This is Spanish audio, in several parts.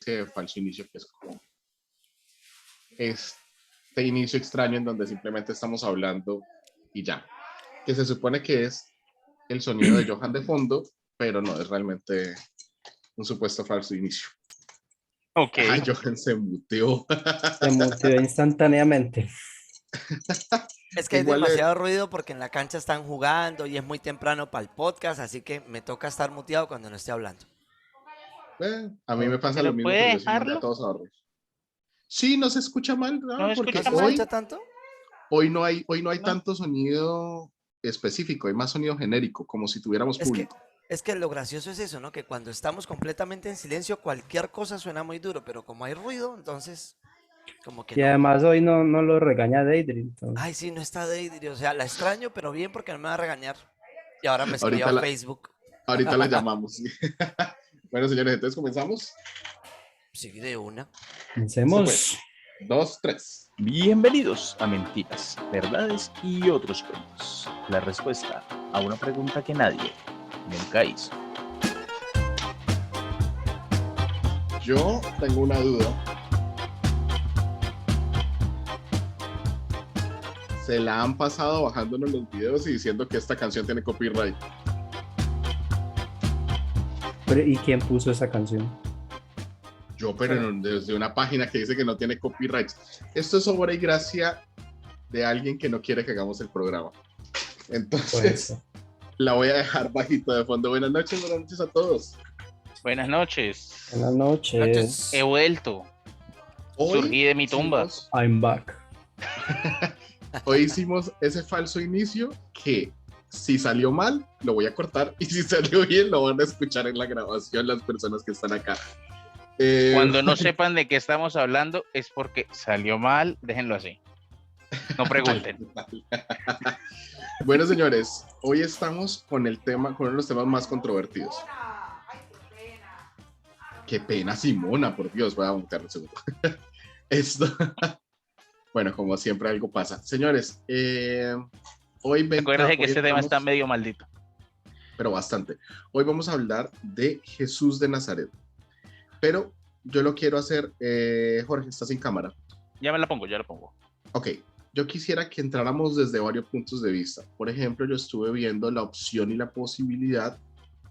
ese falso inicio que es como este inicio extraño en donde simplemente estamos hablando y ya, que se supone que es el sonido de Johan de fondo, pero no es realmente un supuesto falso inicio. Ok. Ah, Johan se muteó. Se muteó instantáneamente. Es que hay Igual demasiado ruido porque en la cancha están jugando y es muy temprano para el podcast, así que me toca estar muteado cuando no esté hablando. a mí me pasa lo ¿Pero mismo, puede pero yo sí mandé a dejarlo? todos a dormir. Sí, no se escucha mal, No se porque ¿No escucha se mal. escucha tanto? hoy no hay No. tanto sonido específico, hay más sonido genérico, como si tuviéramos Es que, público. es que lo gracioso es eso, ¿no? Que cuando estamos completamente en silencio, cualquier cosa suena muy duro, pero como hay ruido, entonces, como que Y no. además hoy no lo regaña Deidre, entonces. Ay, sí, no está Deidre, o sea, la extraño, pero bien porque no me va a regañar. Y ahora me escribió Ahorita a la, Facebook. ahorita la llamamos. Bueno, señores, entonces comenzamos. Sí, de una. Listo, Pensemos. pues. 2, 3. Bienvenidos a Mentiras, Verdades y otros cuentos. La respuesta a una pregunta que nadie nunca hizo. Yo tengo una duda. Se la han pasado bajándonos los videos y diciendo que esta canción tiene copyright. ¿Y quién puso esa canción? Yo, pero desde una página que dice que no tiene copyright. Esto es obra y gracia de alguien que no quiere que hagamos el programa. Entonces, la voy a dejar bajito de fondo. Buenas noches a todos. Buenas noches. Buenas noches. He vuelto. Surgí de mi tumba. I'm back. Hoy hicimos ese falso inicio que si salió mal, lo voy a cortar y si salió bien, lo van a escuchar en la grabación las personas que están acá. Cuando no sepan de qué estamos hablando es porque salió mal, déjenlo así. No pregunten. Bueno, señores, hoy estamos con el tema, con uno de los temas más controvertidos. Qué pena, Simona, por Dios, voy a montar un segundo. Esto, bueno, como siempre algo pasa. Señores, hoy Acuérdense que este tema está medio maldito. Pero bastante. Hoy vamos a hablar de Jesús de Nazaret. Pero yo lo quiero hacer, Jorge, ¿estás sin cámara? Ya me la pongo, ya la pongo. Ok, yo quisiera que entráramos desde varios puntos de vista. Por ejemplo, yo estuve viendo la opción y la posibilidad,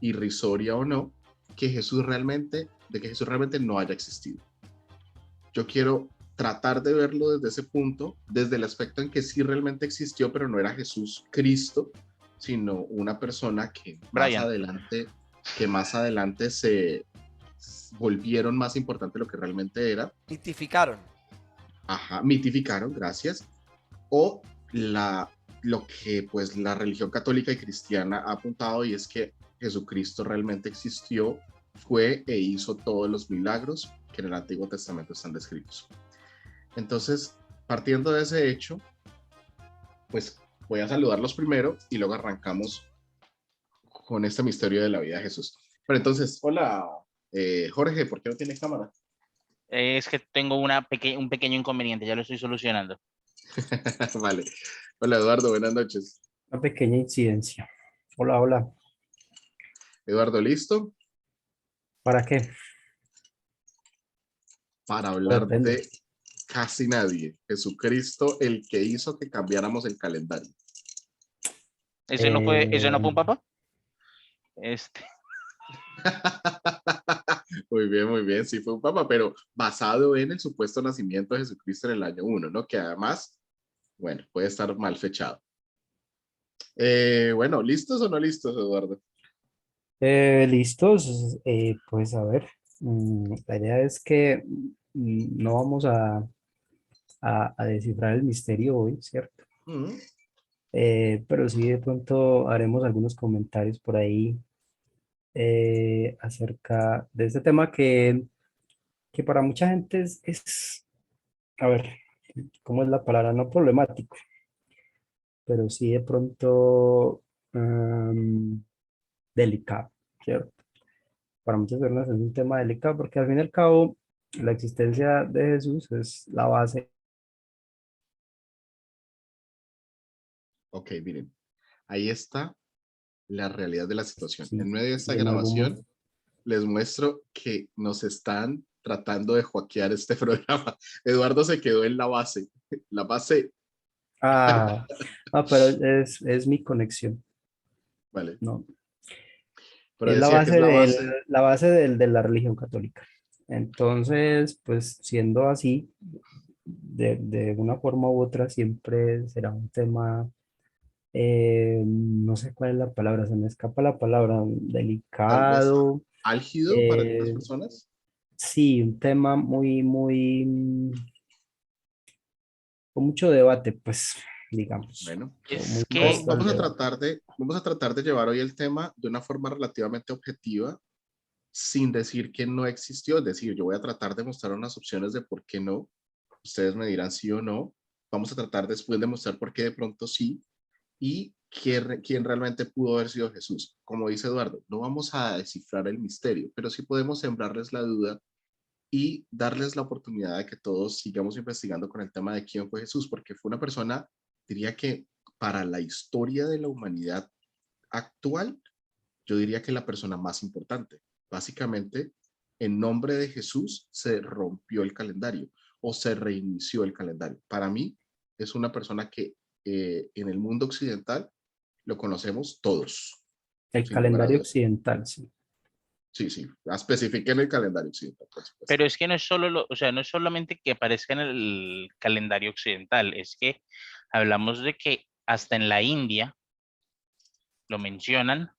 irrisoria o no, de que Jesús realmente no haya existido. Yo quiero tratar de verlo desde ese punto, desde el aspecto en que sí realmente existió, pero no era Jesús Cristo, sino una persona que más adelante se volvieron más importante de lo que realmente era. Mitificaron. Ajá, mitificaron, gracias. O lo que pues la religión católica y cristiana ha apuntado, y es que Jesucristo realmente existió, fue e hizo todos los milagros que en el Antiguo Testamento están descritos. Entonces, partiendo de ese hecho, pues voy a saludarlos primero y luego arrancamos con este misterio de la vida de Jesús. Pero entonces, hola, Jorge, ¿por qué no tienes cámara? Es que tengo un pequeño inconveniente, ya lo estoy solucionando. Vale. Hola, Eduardo, buenas noches. Una pequeña incidencia. Hola. Eduardo, ¿listo? ¿Para qué? Para hablar Depende. de casi nadie. Jesucristo, el que hizo que cambiáramos el calendario. ¿Ese no fue un papá? Muy bien, sí fue un papa, pero basado en el supuesto nacimiento de Jesucristo en el año 1, ¿no? Que además, bueno, puede estar mal fechado. Bueno, ¿listos o no listos, Eduardo? ¿Listos? Pues a ver, la idea es que no vamos a descifrar el misterio hoy, ¿cierto? Pero sí de pronto haremos algunos comentarios por ahí acerca de este tema que para mucha gente a ver, ¿cómo es la palabra? No problemático, pero sí de pronto delicado, ¿cierto? Para muchas personas es un tema delicado porque al fin y al cabo la existencia de Jesús es la base. Ok, miren, ahí está la realidad de la situación. Sí, En medio de esta y en algún grabación les muestro que nos están tratando de hackear este programa. Eduardo se quedó en la base. La base, Ah, pero es mi conexión, vale. ¿no? Pero Es la decía que es base la base. de la religión católica. Entonces, pues siendo así, de una forma u otra, siempre será un tema, no sé cuál es la palabra, se me escapa la palabra, Tal vez delicado. álgido para algunas eh, personas. sí, un tema con mucho debate, pues, digamos, Bueno, o muy Es que, puesto al vamos a debate. tratar de llevar hoy el tema de una forma relativamente objetiva, sin decir que no existió. Es decir, yo voy a tratar de mostrar unas opciones de por qué no. Ustedes me dirán sí o no. Vamos a tratar después de mostrar por qué de pronto sí y quién realmente pudo haber sido Jesús. Como dice Eduardo, no vamos a descifrar el misterio, pero sí podemos sembrarles la duda y darles la oportunidad de que todos sigamos investigando con el tema de quién fue Jesús, porque fue una persona, diría que para la historia de la humanidad actual, yo diría que la persona más importante. Básicamente, en nombre de Jesús se rompió el calendario o se reinició el calendario. Para mí, es una persona que en el mundo occidental lo conocemos todos, El sin lugar a calendario dudas. occidental, sí. Sí, sí, especifiquen el calendario occidental, por supuesto. pero es que no es solo o sea, no es solamente que aparezca en el calendario occidental, es que hablamos de que hasta en la India lo mencionan,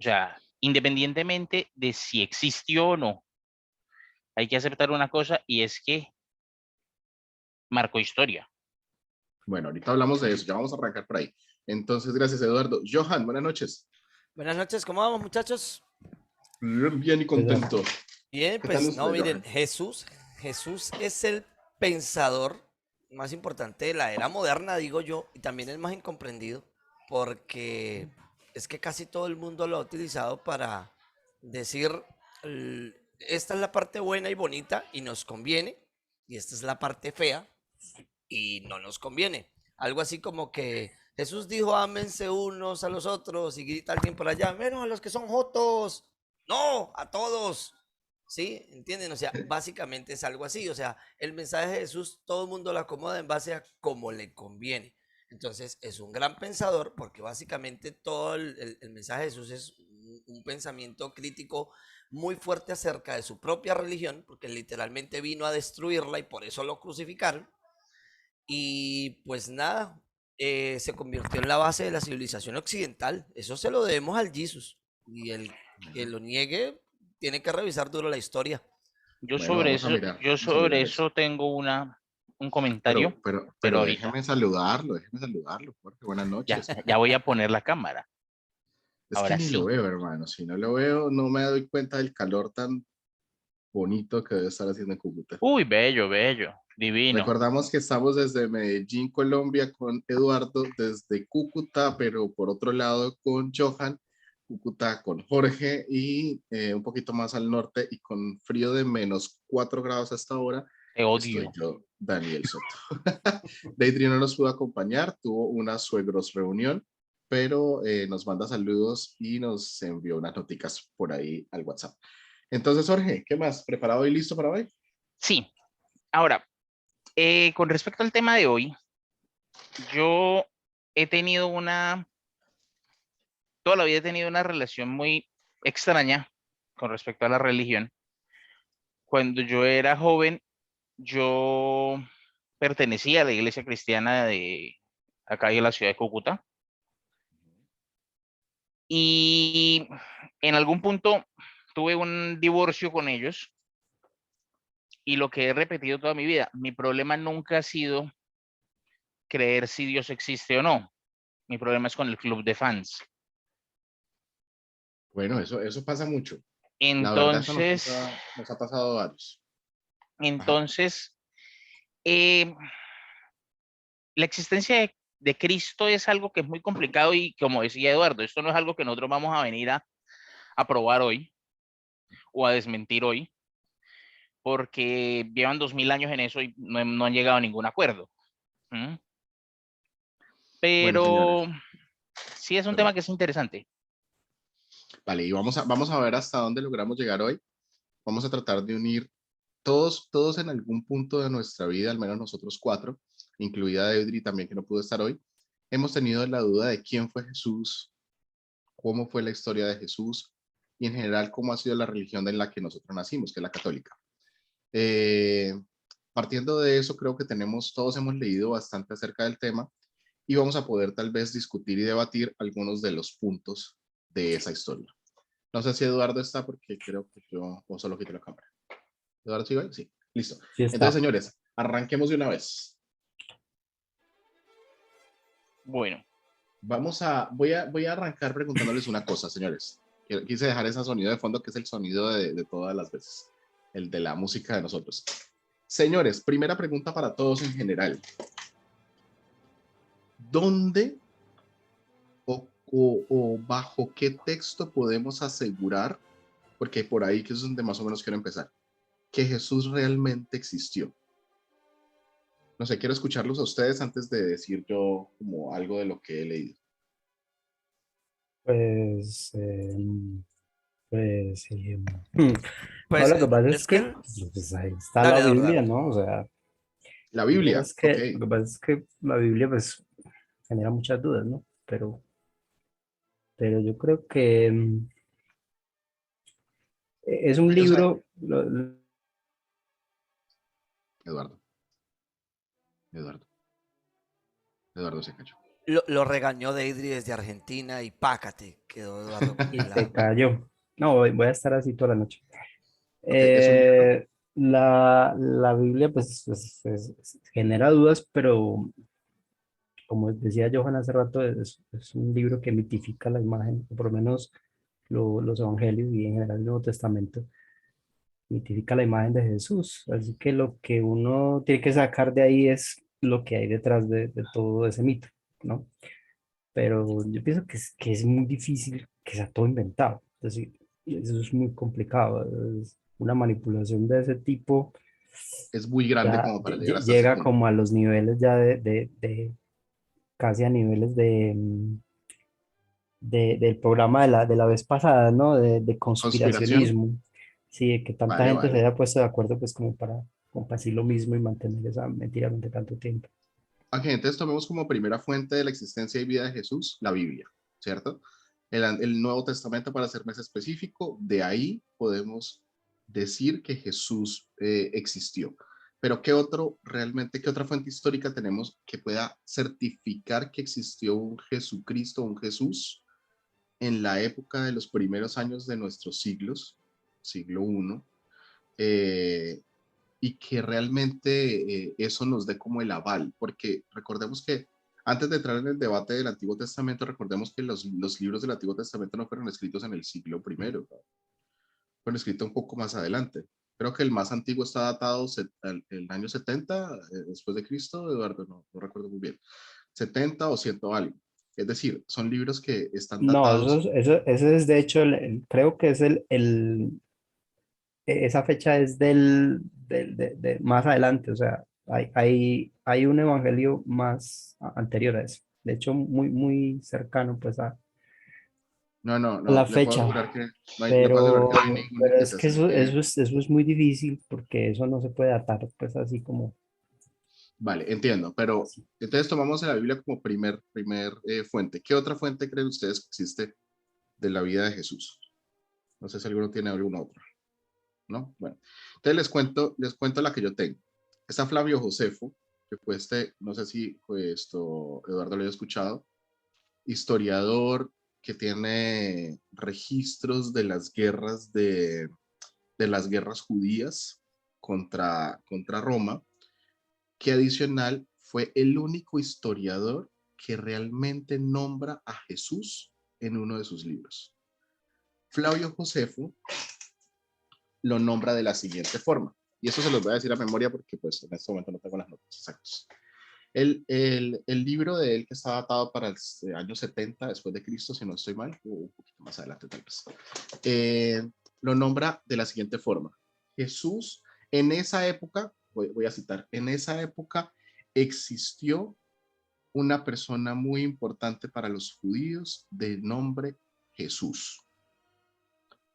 o sea, independientemente de si existió o no, hay que aceptar una cosa y es que marcó historia. Bueno, ahorita hablamos de eso, ya vamos a arrancar por ahí. Entonces, gracias, Eduardo. Johan, buenas noches. Buenas noches, ¿cómo vamos, muchachos? Bien, bien y Exacto. contento. Bien, ¿Qué tal pues no, usted, miren, Johan? Jesús es el pensador más importante de la era moderna, digo yo, y también el más incomprendido, porque es que casi todo el mundo lo ha utilizado para decir, esta es la parte buena y bonita y nos conviene, y esta es la parte fea y no nos conviene. Algo así como que Jesús dijo, ámense unos a los otros, y grita alguien por allá, menos a los que son jotos, no, a todos. ¿Sí? ¿Entienden? O sea, básicamente es algo así. O sea, el mensaje de Jesús todo el mundo lo acomoda en base a cómo le conviene. Entonces, es un gran pensador porque básicamente todo el mensaje de Jesús es un pensamiento crítico muy fuerte acerca de su propia religión, porque literalmente vino a destruirla y por eso lo crucificaron. Y pues nada, se convirtió en la base de la civilización occidental. Eso se lo debemos al Jesus. Y el que lo niegue tiene que revisar duro la historia. Bueno, Yo vamos a sobre mirar eso. eso tengo un comentario, pero Pero ahorita, déjeme saludarlo, Jorge. Buenas ya, noches. ya voy a poner la cámara. Es que Ahora ni lo sí. veo, hermano. Si no lo veo, no me doy cuenta del calor tan bonito que debe estar haciendo en Cúcuta. Uy, bello, bello, divino. Recordamos que estamos desde Medellín, Colombia, con Eduardo, desde Cúcuta, pero por otro lado con Johan, Cúcuta con Jorge y un poquito más al norte y con frío de -4 grados hasta ahora, Te estoy odio. yo, Daniel Soto. Deidre no nos pudo acompañar, tuvo una suegros reunión, pero nos manda saludos y nos envió unas noticas por ahí al WhatsApp. Entonces, Jorge, ¿qué más? ¿Preparado y listo para hoy? Sí, ahora, con respecto al tema de hoy, yo he tenido toda la vida he tenido una relación muy extraña con respecto a la religión. Cuando yo era joven, yo pertenecía a la iglesia cristiana de acá de la ciudad de Cúcuta y en algún punto tuve un divorcio con ellos y lo que he repetido toda mi vida, mi problema nunca ha sido creer si Dios existe o no. Mi problema es con el club de fans. Bueno, eso pasa mucho. La verdad, eso Entonces, nos ha pasado a varios. Ajá. entonces, eh, la existencia de Cristo es algo que es muy complicado y como decía Eduardo, esto no es algo que nosotros vamos a venir a probar hoy o a desmentir hoy, porque llevan 2000 años en eso y no han llegado a ningún acuerdo. ¿Mm? Bueno, Pero señores, sí es un tema perdón. que es interesante. Vale, y vamos a ver hasta dónde logramos llegar hoy. vamos a tratar de unir todos en algún punto de nuestra vida, al menos nosotros cuatro, incluida Eudri también que no pudo estar hoy, hemos tenido la duda de quién fue Jesús, cómo fue la historia de Jesús y en general cómo ha sido la religión en la que nosotros nacimos, que es la católica. Partiendo de eso, creo que todos hemos leído bastante acerca del tema y vamos a poder tal vez discutir y debatir algunos de los puntos de esa historia. No sé si Eduardo está porque creo que yo solo quito la cámara. ¿Eduardo sigue? Sí, listo. Sí está. Entonces, señores, arranquemos de una vez. Bueno. Voy a arrancar preguntándoles una cosa, señores. Quise dejar ese sonido de fondo que es el sonido de todas las veces, el de la música de nosotros. Señores, primera pregunta para todos en general. ¿Dónde o bajo qué texto podemos asegurar, porque por ahí que es donde más o menos quiero empezar, que Jesús realmente existió? No sé, quiero escucharlos a ustedes antes de decir yo como algo de lo que he leído. Pues, pues, no, Pues lo que pasa es es que... que pues, ahí está la Dale, Eduardo, Biblia, dale. ¿no? O sea, La lo que pasa Biblia, es ok. que, lo que pasa es que la Biblia pues genera muchas dudas, ¿no? Pero yo creo que es un O sea, libro, Eduardo, Eduardo se cayó. Lo regañó Deidre desde Argentina y pácate, quedó Eduardo y se congelado. cayó. No, voy a estar así toda la noche. Ok, es un libro. La Biblia pues, genera dudas, pero como decía Johan hace rato, es un libro que mitifica la imagen, o por lo menos los evangelios y en general el Nuevo Testamento, mitifica la imagen de Jesús. Así que lo que uno tiene que sacar de ahí es lo que hay detrás de todo ese mito, ¿no? Pero yo pienso que es muy difícil que sea todo inventado. Es decir, eso es muy complicado. Es una manipulación de ese tipo Es muy grande ya como para llegar hasta ese llega punto. como a los niveles ya de casi a niveles del programa de la vez pasada, ¿no? De ¿Conspiración? conspiracionismo. Sí, de que tanta Vale, gente se vale. haya puesto de acuerdo pues como para compartir lo mismo y mantener esa mentira durante tanto tiempo. Ok, entonces tomemos como primera fuente de la existencia y vida de Jesús la Biblia, ¿cierto? El Nuevo Testamento, para ser más específico, de ahí podemos decir que Jesús existió. Pero ¿qué otra fuente histórica tenemos que pueda certificar que existió un Jesucristo, un Jesús, en la época de los primeros años de nuestros siglos, siglo I, y que realmente eso nos dé como el aval? Porque recordemos que antes de entrar en el debate del Antiguo Testamento, recordemos que los libros del Antiguo Testamento no fueron escritos en el siglo I, fueron escritos un poco más adelante. Creo que el más antiguo está datado el año 70 después de Cristo, Eduardo, no recuerdo muy bien, 70 o 100 algo. Es decir, son libros que están No, datados. ese es de hecho, creo que es esa fecha es más adelante, o sea, hay un evangelio más anterior a eso. De hecho, muy cercano pues a la Le puedo fecha. asegurar que le puedo asegurar Pero, que no hay ninguno pero que es se que acerque. eso es muy difícil porque eso no se puede datar pues así como Vale, entiendo, pero así. entonces tomamos a la Biblia como primer fuente. ¿Qué otra fuente creen ustedes que existe de la vida de Jesús? No sé si alguno tiene alguna otra, ¿no? Bueno, entonces les cuento la que yo tengo. Está Flavio Josefo, que fue no sé si Eduardo lo haya escuchado, historiador que tiene registros de las guerras de las guerras judías contra Roma, que adicional fue el único historiador que realmente nombra a Jesús en uno de sus libros. Flavio Josefo lo nombra de la siguiente forma, y eso se los voy a decir a memoria porque pues en este momento no tengo las notas exactas. El libro de él, que está datado para el año 70 después de Cristo, si no estoy mal, o un poquito más adelante tal vez, lo nombra de la siguiente forma: Jesús en esa época, voy a citar, en esa época existió una persona muy importante para los judíos de nombre Jesús.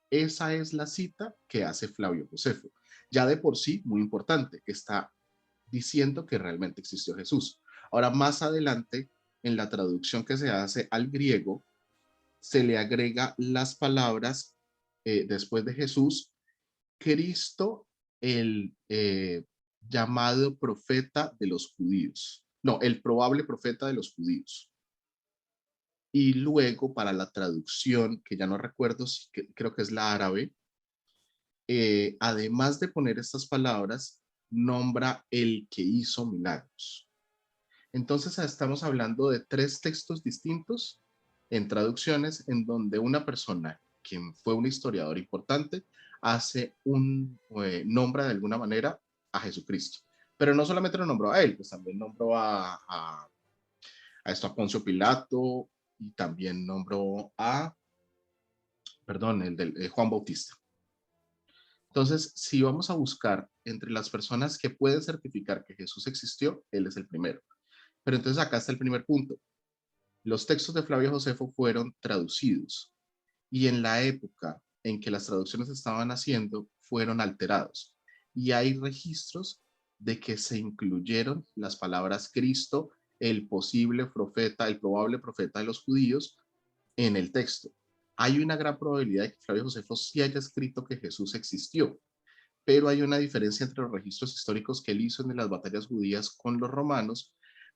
Esa es la cita que hace Flavio Josefo. Ya de por sí, muy importante, está diciendo que realmente existió Jesús. Ahora, más adelante, en la traducción que se hace al griego, se le agrega las palabras después de Jesús, Cristo, el llamado profeta de los judíos. No, el probable profeta de los judíos. Y luego para la traducción, que ya no recuerdo, creo que es la árabe, además de poner estas palabras, nombra el que hizo milagros. Entonces estamos hablando de 3 textos distintos en traducciones en donde una persona, quien fue un historiador importante, hace nombra de alguna manera a Jesucristo. Pero no solamente lo nombró a él, pues también nombró a Poncio Pilato y también nombró el del Juan Bautista. Entonces, si vamos a buscar entre las personas que pueden certificar que Jesús existió, él es el primero. Pero entonces acá está el primer punto. Los textos de Flavio Josefo fueron traducidos y en la época en que las traducciones estaban haciendo fueron alterados. Y hay registros de que se incluyeron las palabras Cristo, el posible profeta, el probable profeta de los judíos en el texto. Hay una gran probabilidad de que Flavio Josefo sí haya escrito que Jesús existió, pero hay una diferencia entre los registros históricos que él hizo en las batallas judías con los romanos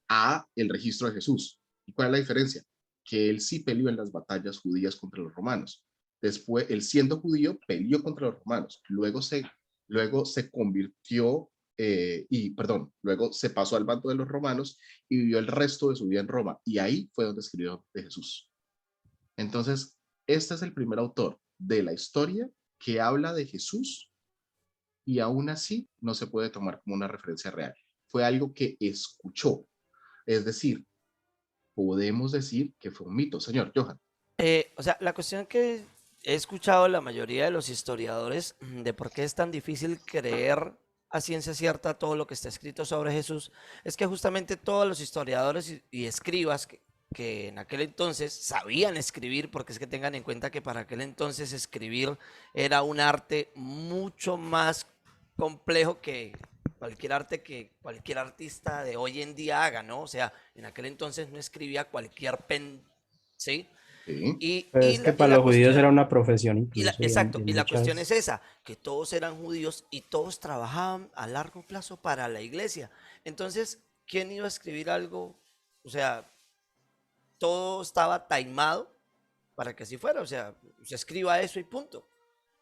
a el registro de Jesús. ¿Y cuál es la diferencia? Que él sí peleó en las batallas judías contra los romanos. Después, él siendo judío, peleó contra los romanos. Luego se convirtió, luego se pasó al bando de los romanos y vivió el resto de su vida en Roma. Y ahí fue donde escribió de Jesús. Entonces, este es el primer autor de la historia que habla de Jesús y aún así no se puede tomar como una referencia real. Fue algo que escuchó. Es decir, podemos decir que fue un mito, señor Johan. O sea, la cuestión que he escuchado la mayoría de los historiadores de por qué es tan difícil creer a ciencia cierta todo lo que está escrito sobre Jesús, es que justamente todos los historiadores y escribas que en aquel entonces sabían escribir, porque es que tengan en cuenta que para aquel entonces escribir era un arte mucho más complejo que cualquier arte que cualquier artista de hoy en día haga, ¿no? O sea, en aquel entonces no escribía cualquier pen, ¿sí? Sí. Pero es que para los judíos era una profesión incluso. Exacto, y la cuestión muchas... es esa, que todos eran judíos y todos trabajaban a largo plazo para la iglesia. Entonces, ¿quién iba a escribir algo? O sea, todo estaba taimado para que así fuera, o sea, se escriba eso y punto.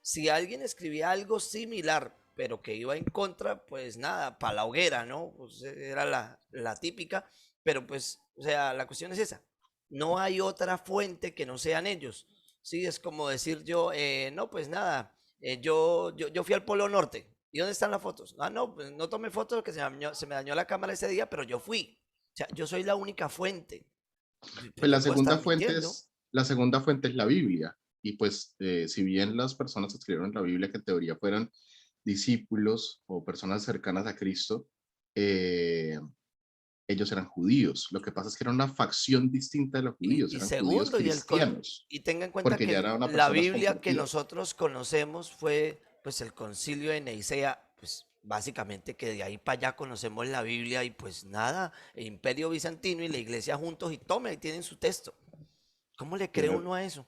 Si alguien escribía algo similar, pero que iba en contra, pues nada, para la hoguera, ¿no? Pues era la típica, pero pues, o sea, la cuestión es esa. No hay otra fuente que no sean ellos. Sí, es como decir yo, no, pues nada, yo fui al Polo Norte. ¿Y dónde están las fotos? Ah, no, pues no tomé fotos porque se me dañó la cámara ese día, pero yo fui. O sea, yo soy la única fuente. Pues Yo puedo estar mintiendo. la segunda fuente es la Biblia. Y pues, si bien las personas que escribieron la Biblia, que en teoría fueron discípulos o personas cercanas a Cristo, ellos eran judíos. Lo que pasa es que era una facción distinta de los judíos, Y eran judíos segundo, cristianos, y tenga en cuenta porque ya que eran una la personas Biblia que convertidas. nosotros conocemos fue pues el concilio de Nicea, pues básicamente que de ahí para allá conocemos la Biblia y pues nada, el Imperio Bizantino y la iglesia juntos y tome, ahí tienen su texto. ¿Cómo le cree Tiene- uno a eso?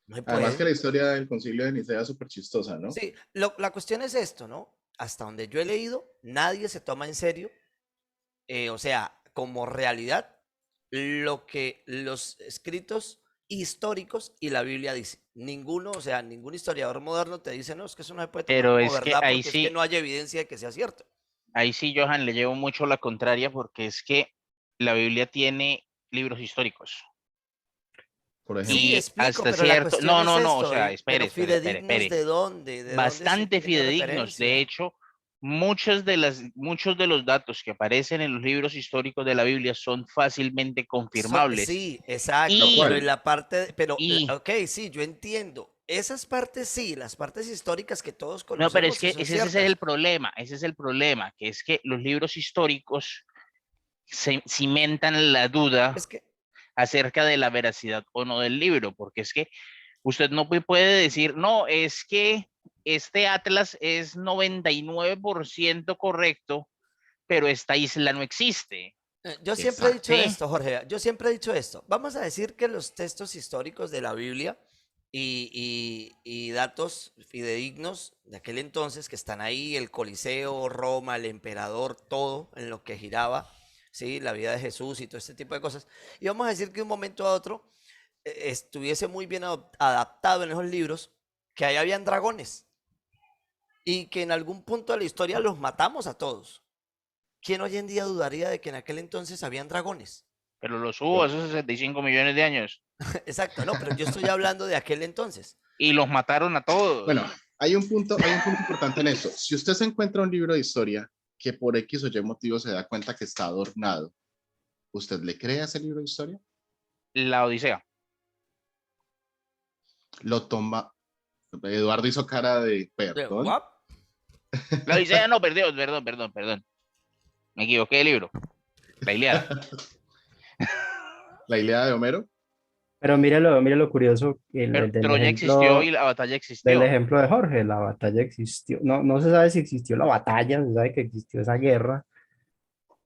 No se Además que puede. la historia del concilio de Nicea es súper chistosa, ¿no? Sí, la cuestión es esto, ¿no? Hasta donde yo he leído, nadie se toma en serio, o sea, como realidad, lo que los escritos históricos y la Biblia dice. Ninguno, o sea, ningún historiador moderno te dice, no, es que eso no se puede tomar Pero como es que verdad porque es que no hay evidencia de que sea cierto. ahí sí, Johan, le llevo mucho la contraria porque es que la Biblia tiene libros históricos. Por Sí, ejemplo. Y explico, hasta pero la cierto, cuestión es o esto, sea, pero espere, fidedignos espere. de dónde se Bastante tiene fidedignos. De referencia. hecho, muchos de los datos que aparecen en los libros históricos de la Biblia son fácilmente confirmables. Sí, exacto, Lo Y, pero en cual, la parte, y, ok, sí, yo entiendo. Esas partes sí, las partes históricas que todos no, pero es conocemos sí que son ese es el ciertas. problema, que es que los libros históricos se cimentan la duda Es que, acerca de la veracidad o no del libro, porque es que Usted no puede decir, no, es que este atlas es 99% correcto, pero esta isla no existe. Yo siempre he dicho ¿Sí? esto, Jorge, yo siempre he dicho esto. Vamos a decir que los textos históricos de la Biblia y datos fidedignos de aquel entonces que están ahí, el Coliseo, Roma, el emperador, todo en lo que giraba, ¿sí? La vida de Jesús y todo este tipo de cosas. Y vamos a decir que de un momento a otro estuviese muy bien adaptado en esos libros, que ahí habían dragones y que en algún punto de la historia los matamos a todos. ¿Quién hoy en día dudaría de que en aquel entonces habían dragones? Pero los hubo hace 65 millones de años. Exacto, no, pero yo estoy hablando de aquel entonces. Y los mataron a todos. Bueno, hay un punto importante en eso. Si usted se encuentra un libro de historia que por X o Y motivo se da cuenta que está adornado, ¿usted le cree a ese libro de historia? La Odisea. Lo toma. Eduardo hizo cara de perdón. ¿What? La Odisea no, perdón. Me equivoqué de libro. La Ilíada. La Ilíada de Homero. Pero mire lo curioso, Pero del Troya existió y la batalla existió. del ejemplo de Jorge, la batalla existió. No, no se sabe si existió la batalla, se sabe que existió esa guerra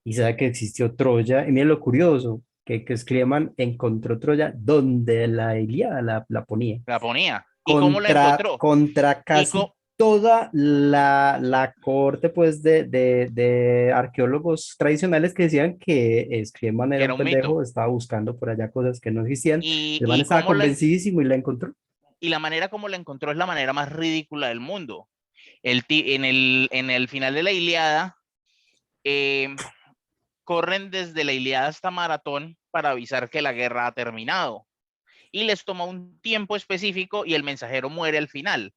y se sabe que existió Troya. Y mire lo curioso, que Schliemann encontró Troya donde la Ilíada la ponía. La ponía. ¿Y cómo la encontró? Contra casi toda la corte pues de arqueólogos tradicionales que decían que Schliemann era un pendejo, estaba buscando por allá cosas que no existían. El man estaba convencidísimo y la encontró. Y la manera como la encontró es la manera más ridícula del mundo. En el final de la Ilíada, corren desde la Ilíada hasta Maratón para avisar que la guerra ha terminado. Y les toma un tiempo específico y el mensajero muere al final.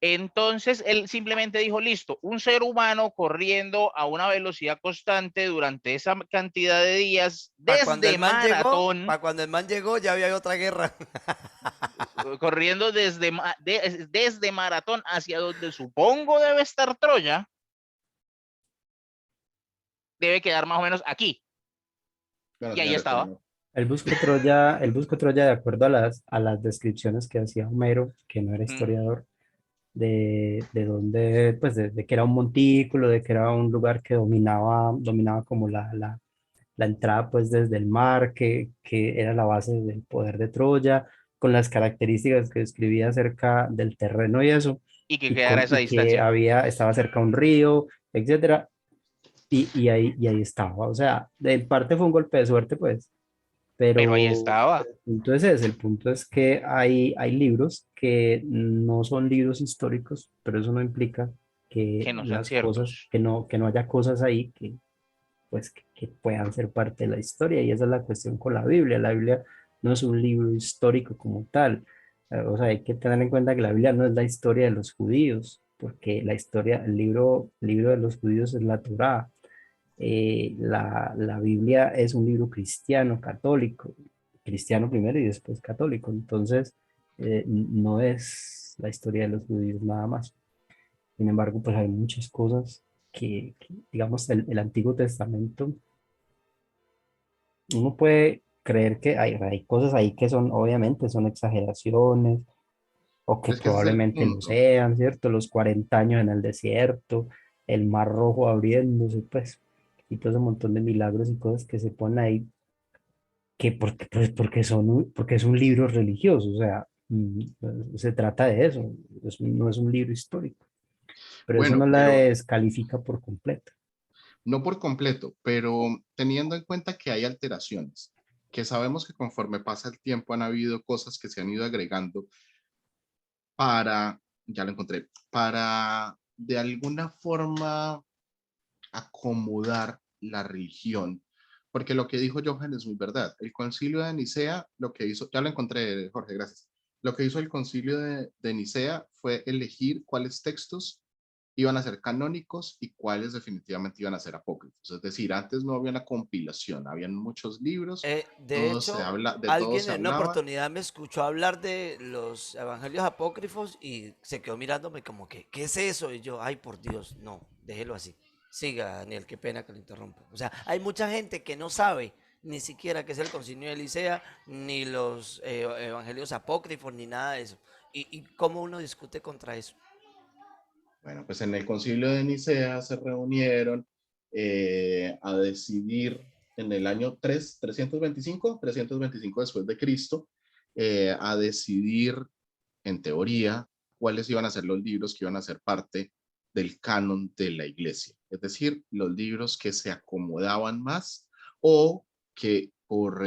Entonces él simplemente dijo, listo, un ser humano corriendo a una velocidad constante durante esa cantidad de días desde Maratón. Para cuando el man llegó ya había otra guerra. Corriendo desde Maratón hacia donde supongo debe estar Troya. Debe quedar más o menos aquí. Bueno, y ahí estaba. Él buscó Troya de acuerdo a las descripciones que hacía Homero, que no era historiador, de dónde, pues de que era un montículo, de que era un lugar que dominaba como la entrada pues desde el mar, que era la base del poder de Troya, con las características que describía acerca del terreno y eso. Y que quedara esa distancia. Que estaba cerca de un río, etcétera. Y ahí estaba. O sea, en parte fue un golpe de suerte, pues. Pero ahí estaba. El punto es que hay libros que no son libros históricos, pero eso no implica que no las sean cosas, que no haya cosas ahí que puedan ser parte de la historia. Y esa es la cuestión con la Biblia. La Biblia no es un libro histórico como tal. O sea, hay que tener en cuenta que la Biblia no es la historia de los judíos, porque el libro de los judíos es la Torá. La Biblia es un libro cristiano, católico, cristiano primero y después católico. Entonces, no es la historia de los judíos nada más. Sin embargo, pues hay muchas cosas que digamos, el Antiguo Testamento, uno puede creer que hay cosas ahí que son, obviamente, son exageraciones, o que probablemente lo sean, ¿cierto? Los 40 años en el desierto, el Mar Rojo abriéndose, pues, y todo ese montón de milagros y cosas que se ponen ahí, porque es un libro religioso, o sea, se trata de eso, no es un libro histórico, pero eso no la descalifica por completo. No por completo, pero teniendo en cuenta que hay alteraciones, que sabemos que conforme pasa el tiempo han habido cosas que se han ido agregando ya lo encontré, para de alguna forma acomodar la religión. Porque lo que dijo Johan es muy verdad. El concilio de Nicea, lo que hizo, ya lo encontré, Jorge, gracias. Lo que hizo el concilio de Nicea fue elegir cuáles textos iban a ser canónicos y cuáles definitivamente iban a ser apócrifos. Es decir, antes no había una compilación, habían muchos libros. De hecho, alguien en una oportunidad me escuchó hablar de los evangelios apócrifos y se quedó mirándome como que, ¿qué es eso? Y yo, ay, por Dios, no, déjelo así. Siga, Daniel, qué pena que lo interrumpa. O sea, hay mucha gente que no sabe ni siquiera qué es el Concilio de Nicea, ni los evangelios apócrifos, ni nada de eso. ¿Y cómo uno discute contra eso? Bueno, pues en el Concilio de Nicea se reunieron a decidir en el año 325 después de Cristo, a decidir, en teoría, cuáles iban a ser los libros que iban a ser parte del canon de la iglesia. Es decir, los libros que se acomodaban más o que por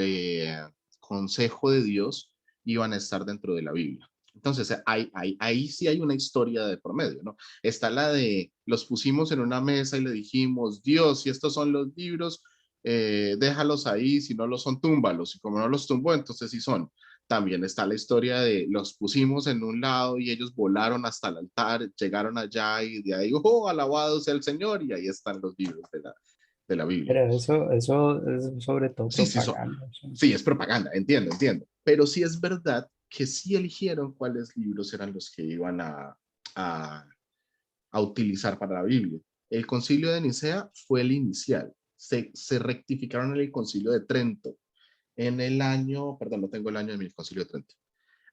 consejo de Dios iban a estar dentro de la Biblia. Entonces, ahí sí hay una historia de por medio, ¿no? Está la de, los pusimos en una mesa y le dijimos, Dios, si estos son los libros, déjalos ahí, si no los son, túmbalos, y como no los tumbó, entonces sí son. También está la historia de, los pusimos en un lado y ellos volaron hasta el altar, llegaron allá y de ahí, oh, alabado sea el Señor, y ahí están los libros de la Biblia. Pero eso es sobre todo Sí, propaganda. sí, es propaganda, entiendo. Pero sí es verdad que sí eligieron cuáles libros eran los que iban a utilizar para la Biblia. El Concilio de Nicea fue el inicial. Se rectificaron en el Concilio de Trento. En el año, perdón, no tengo el año de mi Concilio de Trento.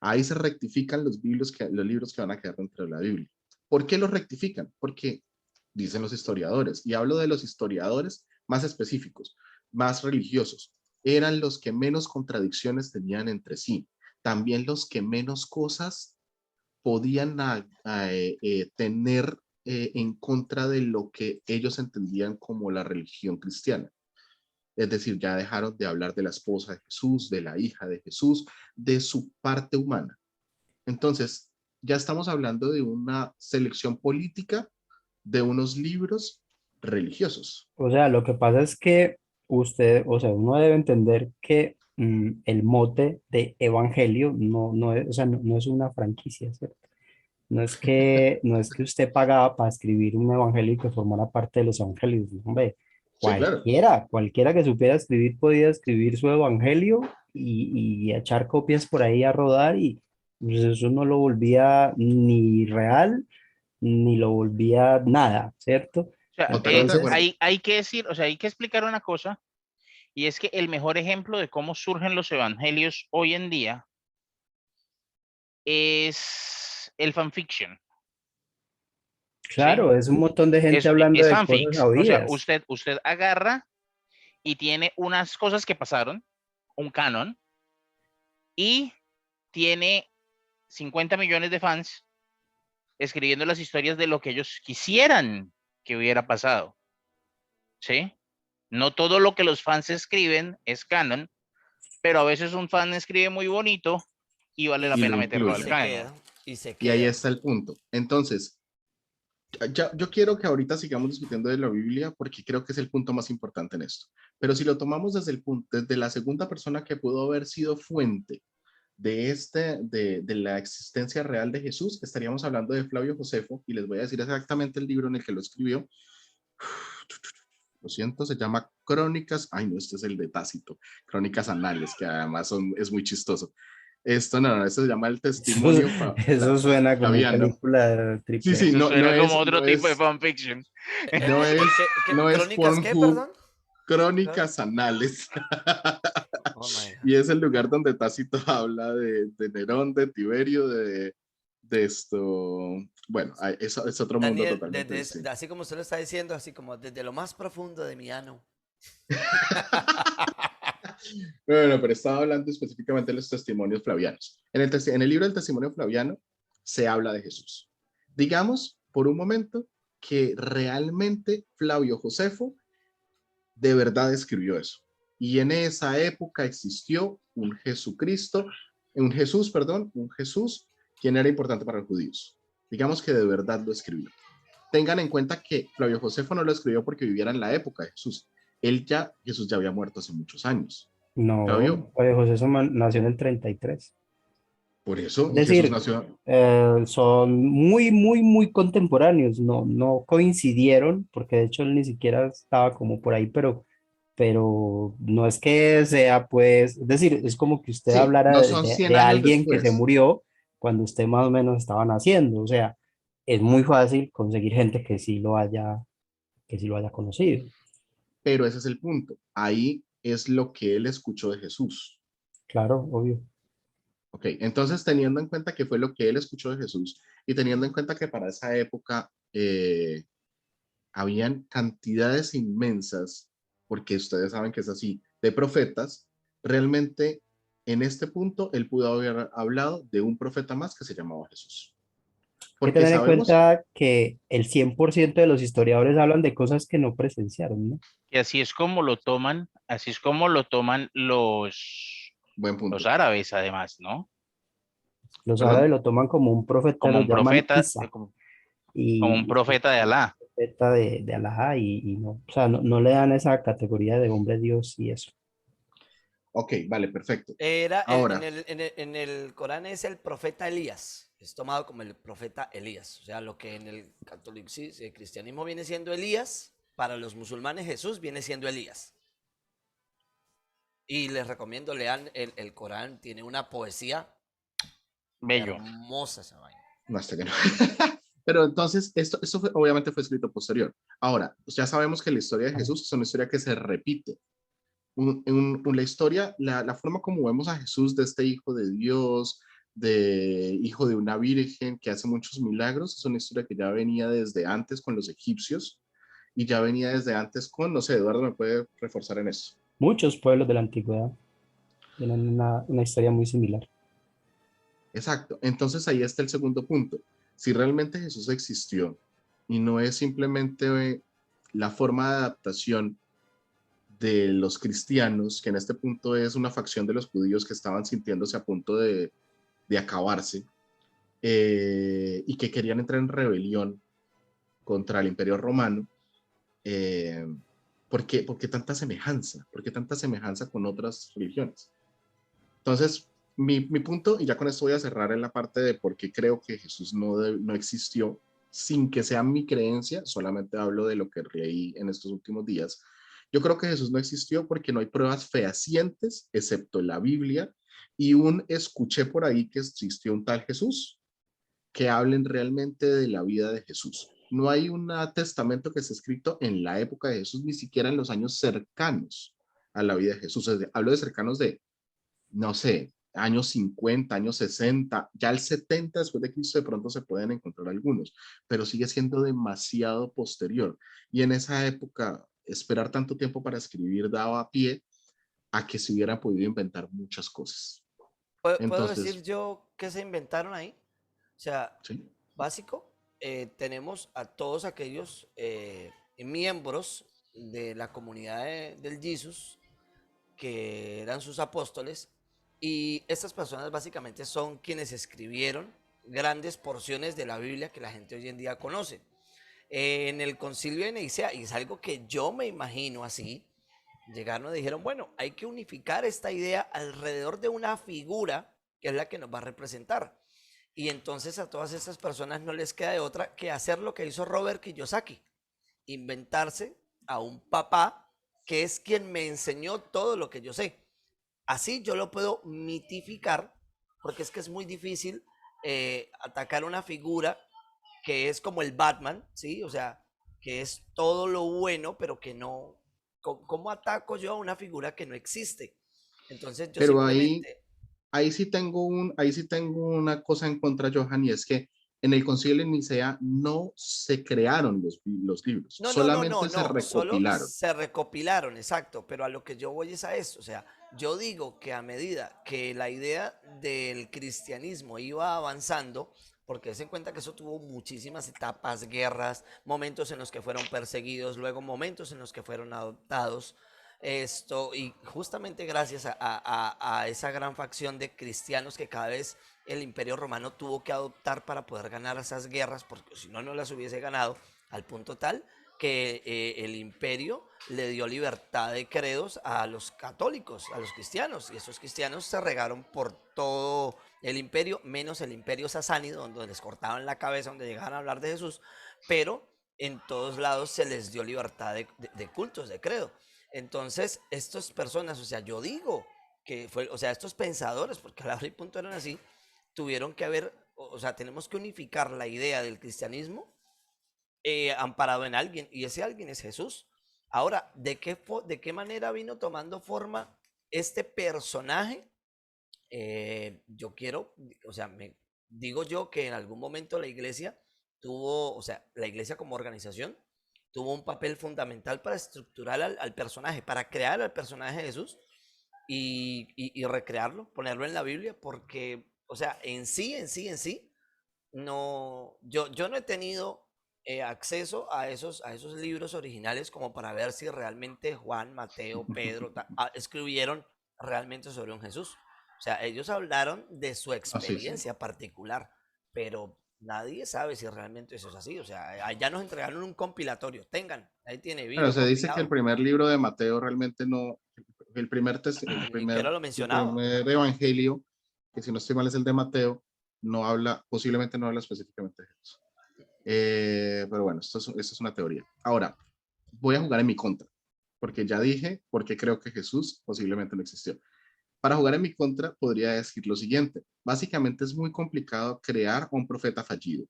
Ahí se rectifican los libros que van a quedar dentro de la Biblia. ¿Por qué los rectifican? Porque dicen los historiadores, y hablo de los historiadores más específicos, más religiosos, eran los que menos contradicciones tenían entre sí, también los que menos cosas podían tener en contra de lo que ellos entendían como la religión cristiana. Es decir, ya dejaron de hablar de la esposa de Jesús, de la hija de Jesús, de su parte humana. Entonces, ya estamos hablando de una selección política de unos libros religiosos. O sea, lo que pasa es que uno debe entender que el mote de evangelio no es, o sea, no es una franquicia, ¿cierto? No es que usted pagaba para escribir un evangelio y que formara parte de los evangelios. ¿No? Hombre, Sí, claro. cualquiera que supiera escribir podía escribir su evangelio y echar copias por ahí a rodar y pues, eso no lo volvía ni real ni lo volvía nada, ¿cierto? O sea, Totalmente de acuerdo. hay que decir, o sea, hay que explicar una cosa, y es que el mejor ejemplo de cómo surgen los evangelios hoy en día es el fanfiction. ¿Sí? Claro, es un montón de gente hablando Es de cosas fanfics. O sea, oídas. usted agarra y tiene unas cosas que pasaron, un canon, y tiene 50 millones de fans escribiendo las historias de lo que ellos quisieran que hubiera pasado. ¿Sí? No todo lo que los fans escriben es canon, pero a veces un fan escribe muy bonito y vale la Y lo pena meterlo al incluye. canon. Y ahí está el punto. Entonces, yo quiero que ahorita sigamos discutiendo de la Biblia porque creo que es el punto más importante en esto. Pero si lo tomamos desde el punto, desde la segunda persona que pudo haber sido fuente de la existencia real de Jesús, estaríamos hablando de Flavio Josefo, y les voy a decir exactamente el libro en el que lo escribió. Lo siento, se llama Crónicas, ay no, este es el de Tácito, Crónicas Anales, que además es muy chistoso. Esto esto se llama el testimonio Eso suena como Flaviano. película Sí, triple sí, X. Eso no, suena como es, otro no tipo de es, fanfiction. no es ¿Crónicas qué, Pornhub, perdón? Crónicas Anales. Oh my God. Y es el lugar donde Tácito habla de Nerón, de Tiberio, de esto. Bueno, eso es otro mundo Daniel, totalmente distinto. así como usted lo está diciendo, así como desde lo más profundo de mi ano. Bueno, pero estaba hablando específicamente de los testimonios flavianos. En el libro del testimonio flaviano se habla de Jesús. Digamos, por un momento, que realmente Flavio Josefo de verdad escribió eso. Y en esa época existió un Jesucristo, un Jesús, quien era importante para los judíos. Digamos que de verdad lo escribió. Tengan en cuenta que Flavio Josefo no lo escribió porque viviera en la época de Jesús. Jesús ya había muerto hace muchos años. No, Flavio, José nació en el 33. por eso, Es y Jesús decir, nació. son muy, muy, muy contemporáneos, no coincidieron, porque de hecho él ni siquiera estaba como por ahí, pero no es que sea, pues, es decir, es como que usted Sí, hablara no son 100 de años alguien que se después, murió cuando usted más o menos estaba naciendo, o sea, es muy fácil conseguir gente que sí lo haya conocido. pero ese es el punto. Ahí es lo que él escuchó de Jesús. Claro, obvio. Ok, entonces teniendo en cuenta que fue lo que él escuchó de Jesús y teniendo en cuenta que para esa época habían cantidades inmensas, porque ustedes saben que es así, de profetas, realmente en este punto él pudo haber hablado de un profeta más que se llamaba Jesús. Hay que Porque tener en sabemos, cuenta que el 100% de los historiadores hablan de cosas que no presenciaron, ¿no? Y así es como lo toman, así es como lo toman buen los punto, árabes, además, ¿no? Los árabes perdón, lo toman como un profeta, Como lo un llaman profeta, Isa, como un y profeta de Alá. profeta de Alá, y no, o sea, no, no le dan esa categoría de hombre Dios y eso. ok, vale, perfecto. Era Ahora, en el Corán es el profeta Elías. Es tomado como el profeta Elías. O sea, lo que en el catolicismo, el cristianismo viene siendo Elías, para los musulmanes Jesús viene siendo Elías. Y les recomiendo, lean el Corán, tiene una poesía Bello. hermosa esa vaina. no, hasta que no. Pero entonces, esto obviamente fue escrito posterior. Ahora, pues ya sabemos que la historia de Jesús es una historia que se repite. La historia, la forma como vemos a Jesús de este hijo de Dios, de hijo de una virgen que hace muchos milagros, es una historia que ya venía desde antes con los egipcios y ya venía desde antes con, no sé, Eduardo me puede reforzar en eso. Muchos pueblos de la antigüedad tienen una historia muy similar. Exacto. Entonces ahí está el segundo punto. Si realmente Jesús existió y no es simplemente la forma de adaptación de los cristianos, que en este punto es una facción de los judíos que estaban sintiéndose a punto de acabarse y que querían entrar en rebelión contra el imperio romano, eh, ¿por qué tanta semejanza? ¿Por qué tanta semejanza con otras religiones? Entonces, mi punto, y ya con esto voy a cerrar en la parte de por qué creo que Jesús no existió, sin que sea mi creencia, solamente hablo de lo que leí en estos últimos días. Yo creo que Jesús no existió porque no hay pruebas fehacientes, excepto la Biblia, y escuché por ahí que existió un tal Jesús, que hablen realmente de la vida de Jesús. No hay un testamento que esté escrito en la época de Jesús, ni siquiera en los años cercanos a la vida de Jesús. Hablo de cercanos de no sé, años 50, años 60, ya el 70 después de Cristo de pronto se pueden encontrar algunos, pero sigue siendo demasiado posterior. Y en esa época, esperar tanto tiempo para escribir daba pie a que se hubiera podido inventar muchas cosas. ¿Puedo decir Entonces, yo qué se inventaron ahí? O sea, sí, básico, tenemos a todos aquellos miembros de la comunidad del Jesus que eran sus apóstoles, y estas personas básicamente son quienes escribieron grandes porciones de la Biblia que la gente hoy en día conoce. En el concilio de Nicea, y es algo que yo me imagino así, llegaron y dijeron, bueno, hay que unificar esta idea alrededor de una figura que es la que nos va a representar. Y entonces a todas estas personas no les queda de otra que hacer lo que hizo Robert Kiyosaki, inventarse a un papá que es quien me enseñó todo lo que yo sé. Así yo lo puedo mitificar, porque es que es muy difícil atacar una figura que es como el Batman, ¿sí? O sea, que es todo lo bueno, pero que no... ¿Cómo ataco yo a una figura que no existe? Entonces yo pero ahí, simplemente... ahí sí tengo una cosa en contra, Johan, y es que en el concilio de Nicea no se crearon los libros, No, no, no, no, solamente se no, solo recopilaron. se recopilaron, exacto, pero a lo que yo voy es a eso, o sea, yo digo que a medida que la idea del cristianismo iba avanzando, porque se en cuenta que eso tuvo muchísimas etapas, guerras, momentos en los que fueron perseguidos, luego momentos en los que fueron adoptados, y justamente gracias a esa gran facción de cristianos que cada vez el imperio romano tuvo que adoptar para poder ganar esas guerras, porque si no, no las hubiese ganado, al punto tal que el imperio le dio libertad de credos a los católicos, a los cristianos, y esos cristianos se regaron por todo el imperio, menos el imperio sasánido, donde les cortaban la cabeza, donde llegaban a hablar de Jesús, pero en todos lados se les dio libertad de cultos, de credo. Entonces, estas personas, o sea, yo digo que fue, o sea, estos pensadores, porque a la hora y punto eran así, tuvieron que haber, o sea, tenemos que unificar la idea del cristianismo amparado en alguien, y ese alguien es Jesús. Ahora, ¿de qué manera vino tomando forma este personaje? Yo quiero, o sea, digo yo que en algún momento la iglesia tuvo, o sea, la iglesia como organización tuvo un papel fundamental para estructurar al personaje, para crear al personaje de Jesús y recrearlo, ponerlo en la Biblia, porque, o sea, en sí, no, yo no he tenido acceso a esos libros originales como para ver si realmente Juan, Mateo, Pedro escribieron realmente sobre un Jesús. O sea, ellos hablaron de su Así sí. experiencia particular, pero nadie sabe si realmente eso es así. O sea, allá nos entregaron un compilatorio. Tengan, ahí tiene Pero video se dice que el compilado. primer libro de Mateo realmente no, Ni siquiera lo el mencionaba. primer evangelio, que si no estoy mal es el de Mateo, no habla, posiblemente no habla específicamente de Jesús. Pero bueno, esto es una teoría. Ahora, voy a jugar en mi contra, porque ya dije porque creo que Jesús posiblemente no existió. Para jugar en mi contra, podría decir lo siguiente. Básicamente es muy complicado crear un profeta fallido.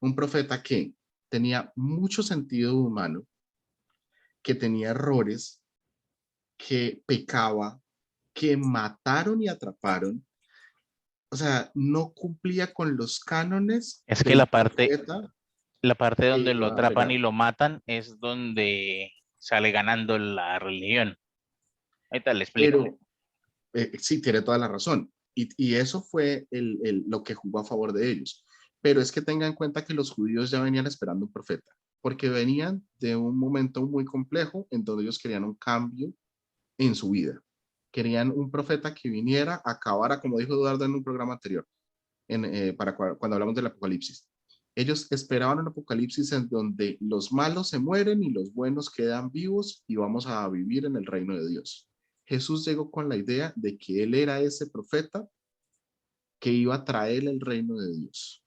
Un profeta que tenía mucho sentido humano, que tenía errores, que pecaba, que mataron y atraparon. O sea, no cumplía con los cánones Es que del profeta la parte que donde lo iba a atrapan pegar. y lo matan es donde sale ganando la religión. Ahorita le explico. Pero sí, tiene toda la razón. Y eso fue lo que jugó a favor de ellos. Pero es que tengan en cuenta que los judíos ya venían esperando un profeta, porque venían de un momento muy complejo en donde ellos querían un cambio en su vida. Querían un profeta que viniera, acabara, como dijo Eduardo en un programa anterior, cuando hablamos del apocalipsis. Ellos esperaban un apocalipsis en donde los malos se mueren y los buenos quedan vivos y vamos a vivir en el reino de Dios. Jesús llegó con la idea de que él era ese profeta que iba a traer el reino de Dios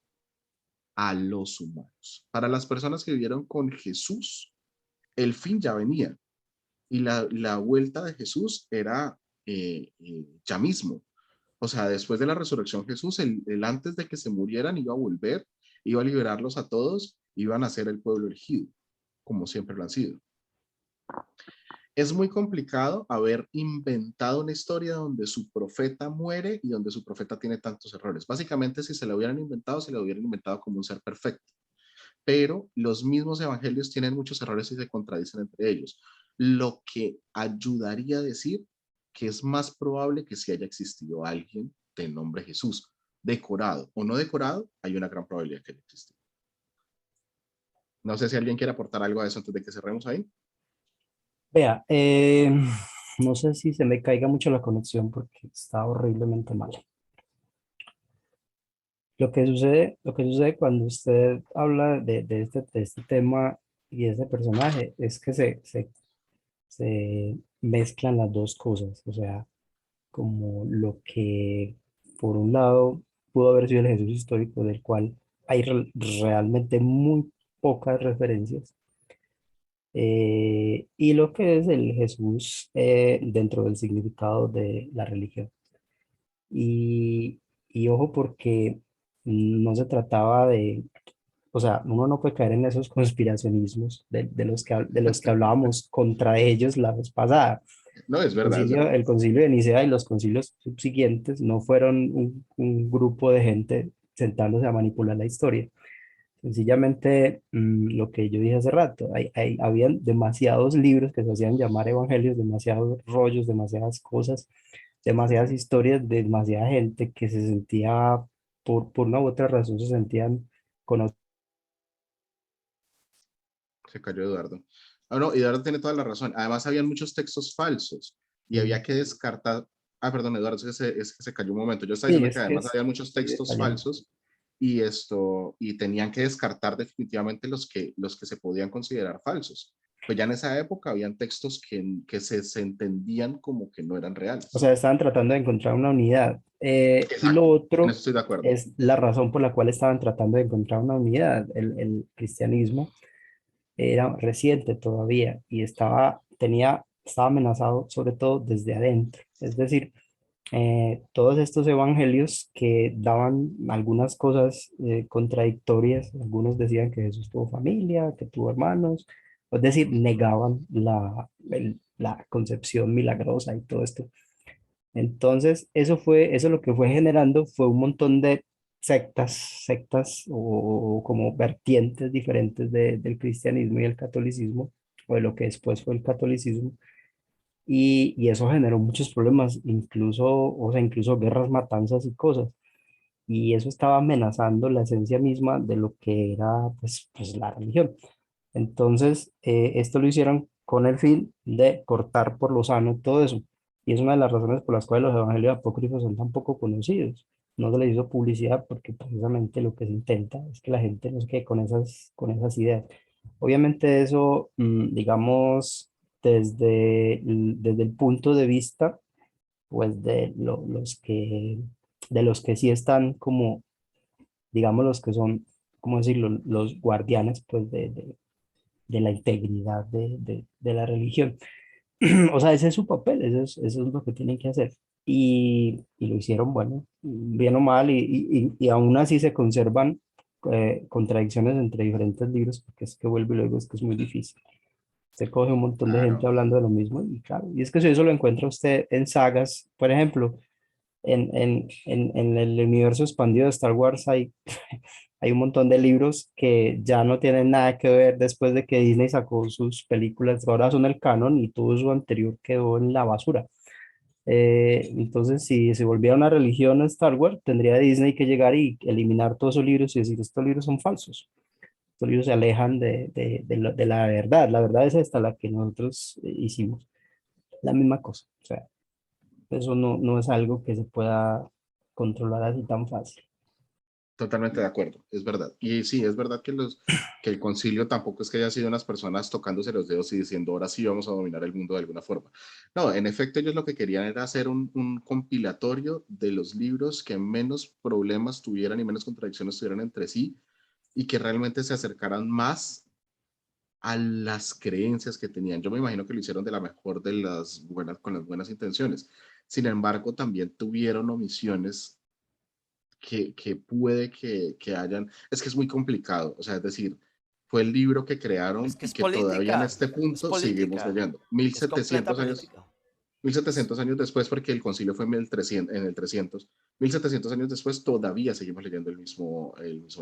a los humanos. Para las personas que vivieron con Jesús, el fin ya venía y la vuelta de Jesús era ya mismo. O sea, después de la resurrección Jesús, el antes de que se murieran iba a volver, iba a liberarlos a todos, iban a ser el pueblo elegido, como siempre lo han sido. Es muy complicado haber inventado una historia donde su profeta muere y donde su profeta tiene tantos errores. Básicamente, si se lo hubieran inventado, se lo hubieran inventado como un ser perfecto. Pero los mismos evangelios tienen muchos errores y se contradicen entre ellos. Lo que ayudaría a decir que es más probable que si haya existido alguien de nombre Jesús, decorado o no decorado, hay una gran probabilidad que haya existido. No sé si alguien quiere aportar algo a eso antes de que cerremos ahí. Vea, no sé si se me caiga mucho la conexión porque está horriblemente mal. Lo que sucede cuando usted habla de este tema y de este personaje es que se mezclan las dos cosas. O sea, como lo que por un lado pudo haber sido el Jesús histórico, del cual hay realmente muy pocas referencias, y lo que es el Jesús dentro del significado de la religión. Y ojo porque no se trataba de, o sea, uno no puede caer en esos conspiracionismos de los que hablábamos contra ellos la vez pasada. No, es verdad, es verdad. El concilio de Nicea y los concilios subsiguientes no fueron un grupo de gente sentándose a manipular la historia. Sencillamente, lo que yo dije hace rato, habían demasiados libros que se hacían llamar evangelios, demasiados rollos, demasiadas cosas, demasiadas historias, de demasiada gente que se sentía, por una u otra razón, se sentían con. Se cayó Eduardo. Ah, no, Eduardo tiene toda la razón. Además, habían muchos textos falsos y había que descartar. Ah, perdón, Eduardo, es que se cayó un momento. Yo estaba Sí, diciendo que es que además había muchos estoy textos detallando. falsos y tenían que descartar definitivamente los que se podían considerar falsos. Pues ya en esa época habían textos que se entendían como que no eran O reales. sea, estaban tratando de encontrar una unidad. Y lo Exacto, en eso otro estoy de acuerdo. es la razón por la cual estaban tratando de encontrar una unidad. El cristianismo era reciente todavía y estaba amenazado sobre todo desde adentro. Es decir, todos estos evangelios que daban algunas cosas contradictorias, algunos decían que Jesús tuvo familia, que tuvo hermanos, es decir, negaban la concepción milagrosa y todo esto. Entonces, eso lo que fue generando fue un montón de sectas o como vertientes diferentes del cristianismo y el catolicismo, o de lo que después fue el catolicismo, y eso generó muchos problemas, incluso, o sea, incluso guerras, matanzas y cosas, y eso estaba amenazando la esencia misma de lo que era, pues la religión. Entonces, esto lo hicieron con el fin de cortar por lo sano todo eso. Y es una de las razones por las cuales los evangelios apócrifos son tan poco conocidos. No se les hizo publicidad porque precisamente lo que se intenta es que la gente no se quede con esas ideas. Obviamente eso, digamos, desde el punto de vista, pues, de los que sí están como, digamos, los que son, ¿cómo decirlo?, los guardianes, pues, de la integridad de la religión. O sea, ese es su papel, eso es lo que tienen que hacer. Y lo hicieron, bueno, bien o mal, y aún así se conservan contradicciones entre diferentes libros, porque es que vuelvo y luego es que es muy difícil. Usted coge un montón de gente Claro. hablando de lo mismo, y claro, y es que si eso lo encuentra usted en sagas, por ejemplo, en el universo expandido de Star Wars hay un montón de libros que ya no tienen nada que ver después de que Disney sacó sus películas, ahora son el canon y todo su anterior quedó en la basura. Entonces, si se volviera una religión Star Wars, tendría Disney que llegar y eliminar todos esos libros y decir, estos libros son falsos. Estos libros se alejan de la verdad. La verdad es esta, la que nosotros hicimos. La misma cosa. O sea, eso no es algo que se pueda controlar así tan fácil. Totalmente de acuerdo, es verdad. Y sí, es verdad que el concilio tampoco es que haya sido unas personas tocándose los dedos y diciendo, ahora sí vamos a dominar el mundo de alguna forma. No, en efecto, ellos lo que querían era hacer un compilatorio de los libros que menos problemas tuvieran y menos contradicciones tuvieran entre sí y que realmente se acercaran más a las creencias que tenían. Yo me imagino que lo hicieron de la mejor de las buenas, con las buenas intenciones. Sin embargo, también tuvieron omisiones que puede que hayan, es que es muy complicado, o sea, es decir, fue el libro que Es crearon que y que todavía en este es punto seguimos política, leyendo. es completa 1700 años, política. mil Es- setecientos años después, porque el concilio fue en el 300, 1700 años después todavía seguimos leyendo el mismo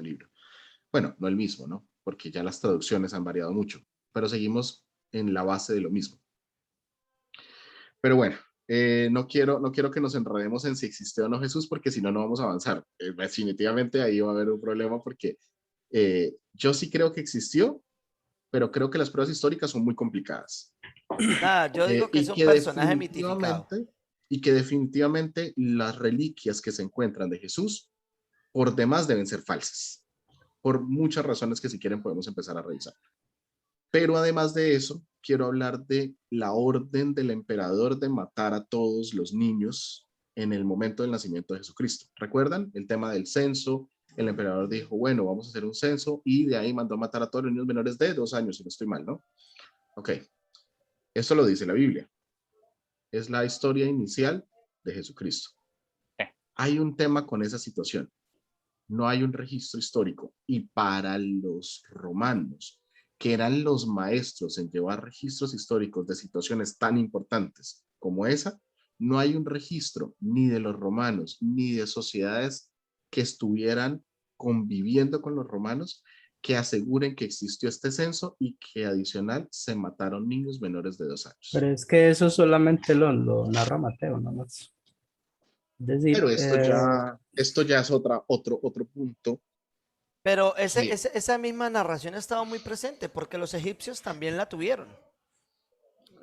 libro. Bueno, no el mismo, ¿no? Porque ya las traducciones han variado mucho, pero seguimos en la base de lo mismo. Pero bueno, no quiero que nos enredemos en si existe o no Jesús, porque si no, no vamos a avanzar. Definitivamente ahí va a haber un problema porque yo sí creo que existió, pero creo que las pruebas históricas son muy complicadas. Nada, yo digo que es Y un que personaje mitificado. definitivamente las reliquias que se encuentran de Jesús por demás deben ser falsas, por muchas razones que si quieren podemos empezar a revisar. Pero además de eso, quiero hablar de la orden del emperador de matar a todos los niños en el momento del nacimiento de Jesucristo. ¿Recuerdan el tema del censo? El emperador dijo, bueno, vamos a hacer un censo y de ahí mandó a matar a todos los niños menores de 2 años, si no estoy mal, ¿no? Ok, esto lo dice la Biblia. Es la historia inicial de Jesucristo. Hay un tema con esa situación. No hay un registro histórico. Y para los romanos, que eran los maestros en llevar registros históricos de situaciones tan importantes como esa, no hay un registro ni de los romanos ni de sociedades que estuvieran conviviendo con los romanos que aseguren que existió este censo y que adicional se mataron niños menores de 2 años. Pero es que eso solamente lo narra Mateo, nada más. Es decir, Pero esto ya es otro punto Pero que esa misma narración ha estado muy presente porque los egipcios también la tuvieron.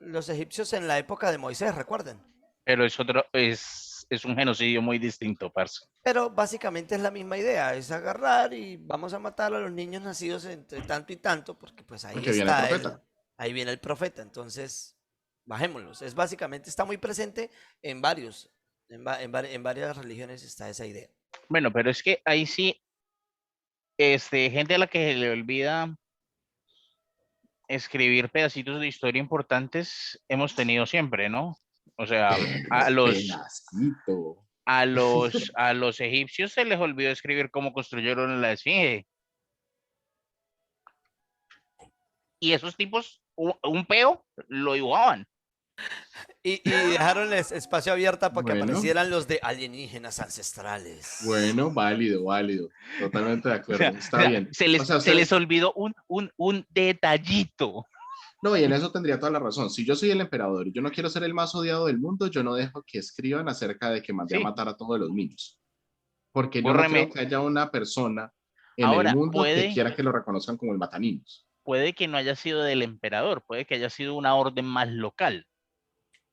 Los egipcios en la época de Moisés, recuerden. Pero es un genocidio muy distinto, parce. Pero básicamente es la misma idea, es agarrar y vamos a matar a los niños nacidos entre tanto y tanto, porque pues ahí porque viene el está él, profeta. ahí viene el profeta. Entonces, bajémoslos. Es básicamente, está muy presente en varios, en varias religiones está esa idea. Bueno, pero es que ahí sí, gente a la que se le olvida escribir pedacitos de historia importantes, hemos tenido siempre, ¿no? O sea, a los, Pedacito. a los egipcios se les olvidó escribir cómo construyeron la Esfinge. y esos tipos, un peo, lo dibujaban. Y dejaron espacio abierto para que Bueno, aparecieran los de alienígenas ancestrales. bueno, válido, válido. Totalmente de O acuerdo. sea, Está bien. se O sea, les ustedes, olvidó un detallito. no, y en eso tendría toda la razón. Si yo soy el emperador y yo no quiero ser el más odiado del mundo, yo no dejo que escriban acerca de que mandé a Sí, matar a todos los niños. Porque yo no creo bórreme. que haya una persona en el Ahora, mundo que quiera que lo reconozcan como el mataninos. puede que no haya sido del emperador, puede que haya sido una orden más local.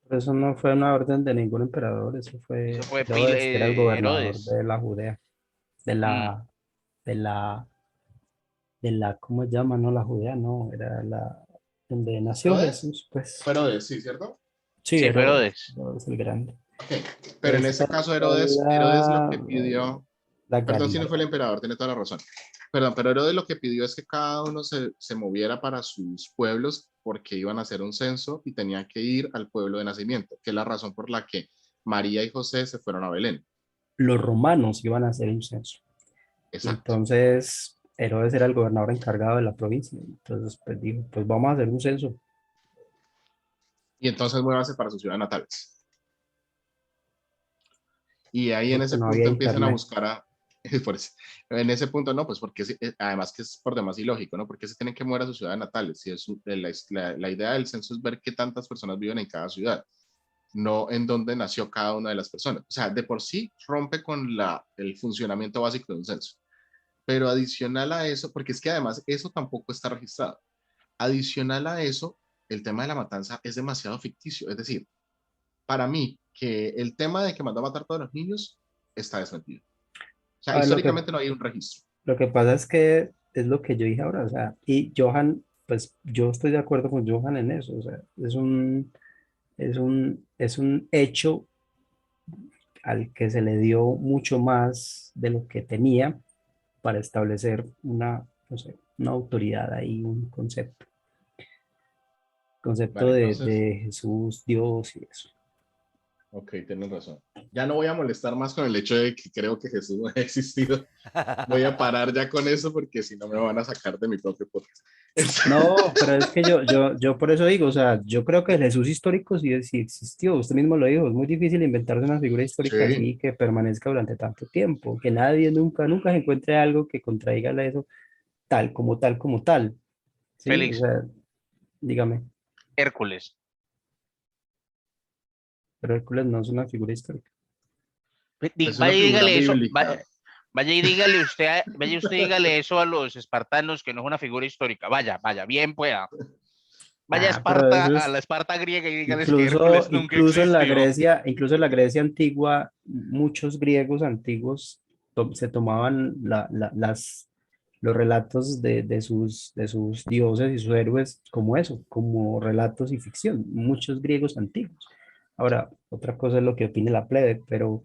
Pero eso no fue una orden de ningún emperador, eso Eso fue fue Herodes, que era el gobernador Herodes. de la Judea, de Mm, la, de la, ¿cómo se llama? No, la Judea, no, era donde nació ¿Herodes? Jesús, pues. Fue Herodes, sí, ¿cierto? Sí, sí, fue Herodes, Herodes. Herodes el Grande. Ok. Pero en ese Esta caso, fue Herodes lo que pidió, la perdón si no Galia. fue el emperador, tiene toda la razón. Perdón, pero Herodes lo que pidió es que cada uno se moviera para sus pueblos porque iban a hacer un censo y tenían que ir al pueblo de nacimiento, que es la razón por la que María y José se fueron a Belén. Los romanos iban a hacer un censo. Y Exacto. entonces Herodes era el gobernador encargado de la provincia. Entonces, pues dijo, pues vamos a hacer un censo. Y entonces muévanse para sus ciudades natales. Y ahí en Porque ese no había punto empiezan a internet. buscar a... Por eso, en ese punto no, pues porque además que es por demás ilógico, ¿no? Porque se tienen que mover a sus ciudades natales. Si es, la idea del censo es ver qué tantas personas viven en cada ciudad, no en dónde nació cada una de las personas. O sea, de por sí rompe con el funcionamiento básico de un censo. Pero adicional a eso, porque es que además eso tampoco está registrado. Adicional a eso, el tema de la matanza es demasiado ficticio. Es decir, para mí, que el tema de que mandó a matar a todos los niños está desmentido. O sea, A ver, históricamente no hay un registro. lo que pasa es que es lo que yo dije ahora, o sea, y Johan, pues yo estoy de acuerdo con Johan en eso, o sea, es un hecho al que se le dio mucho más de lo que tenía para establecer no sé, una autoridad ahí, un concepto Vale, entonces, de Jesús, Dios y eso. ok, tienes razón. Ya no voy a molestar más con el hecho de que creo que Jesús no ha existido. Voy a parar ya con eso porque si no me van a sacar de mi propio podcast. No, pero es que yo por eso digo, o sea, yo creo que el Jesús histórico sí existió, usted mismo lo dijo, es muy difícil inventarse una figura histórica Sí, así que permanezca durante tanto tiempo, que nadie nunca se encuentre algo que contraiga eso tal como tal, ¿sí? O Félix, sea, dígame, Hércules. pero Hércules no es una figura histórica. pues es una Vaya y figura dígale eso, bíblica. vaya y dígale usted, vaya usted y dígale eso a los espartanos, que no es una figura histórica. Vaya, bien pueda. Vaya a Ah, pero Esparta, eso a es, la Esparta griega y dígales que incluso, Hércules nunca existió. Incluso en la Grecia antigua, muchos griegos antiguos se tomaban los relatos de sus dioses y sus héroes como eso, como relatos y ficción, muchos griegos antiguos. Ahora, otra cosa es lo que opine la plebe, pero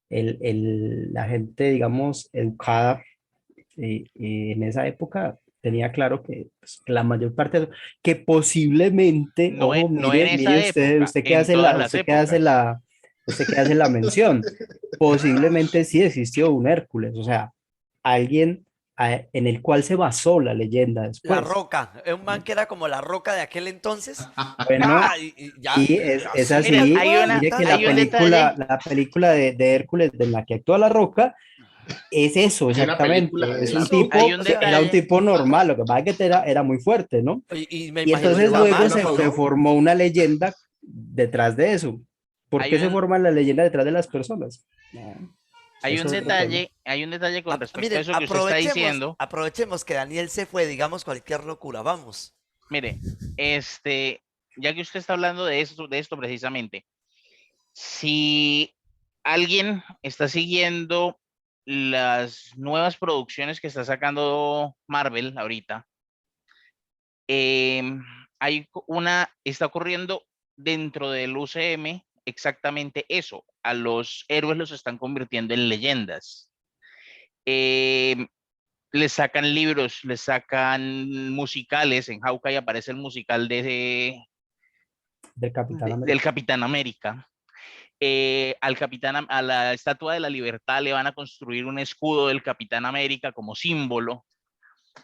la gente, digamos, educada en esa época tenía claro que pues, que la mayor parte, que posiblemente, No, ojo, no en mire esa usted, época, en todas las épocas. usted que hace la mención, posiblemente sí existió un Hércules, o sea, alguien en el cual se basó la leyenda La después. Roca, es un man que era como la Roca de aquel entonces. Bueno, Y ya, y es así Mire, así, igual, mire que tal hay un cual. detalle, la película de Hércules de la que actúa La Roca, es eso, Hay una película exactamente. Es de un La Eso, Roca. hay tipo, un era un detalle, tipo normal, lo que pasa es que era muy fuerte, ¿no? y me Y imagino Pero yo entonces igual luego tuvo jamás, una se familia. ¿no? formó una leyenda detrás de eso. ¿Por hay qué se un, forma la leyenda detrás de las personas? Ah, es otro tema. hay un detalle con respecto a Miren, eso que usted está diciendo. aprovechemos que Daniel se fue, digamos cualquier locura, vamos. Mire, ya que usted está hablando de esto precisamente, si alguien está siguiendo las nuevas producciones que está sacando Marvel ahorita, está ocurriendo dentro del UCM exactamente eso. A los héroes los están convirtiendo en leyendas. Em, Les sacan libros, les sacan musicales. En Hawkeye aparece el musical Del Capitán del América. Capitán América. A la Estatua de la Libertad le van a construir un escudo del Capitán América como símbolo,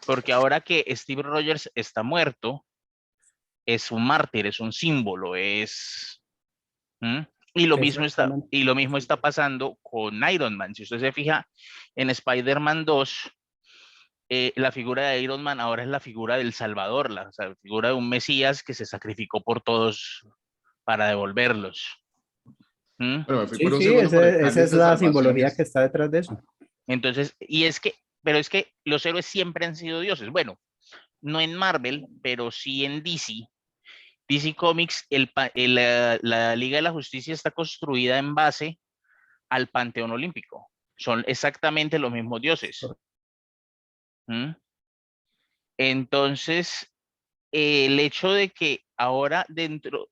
porque ahora que Steve Rogers está muerto, es un mártir, es un símbolo, es... ¿Mm? Y lo mismo está pasando con Iron Man. Si usted se fija en Spider-Man 2, la figura de Iron Man ahora es la figura del Salvador, la figura de un Mesías que se sacrificó por todos para devolverlos. ¿Mm? Bueno, me fui por Sí, un sí, segundo por el esa cáliz es de la salvación. simbología que está detrás de eso. Entonces, pero es que los héroes siempre han sido dioses. Bueno, no en Marvel, pero sí en DC. DC Comics, la Liga de la Justicia está construida en base al panteón olímpico. Son exactamente los mismos dioses. ¿Mm? Entonces, el hecho de que ahora dentro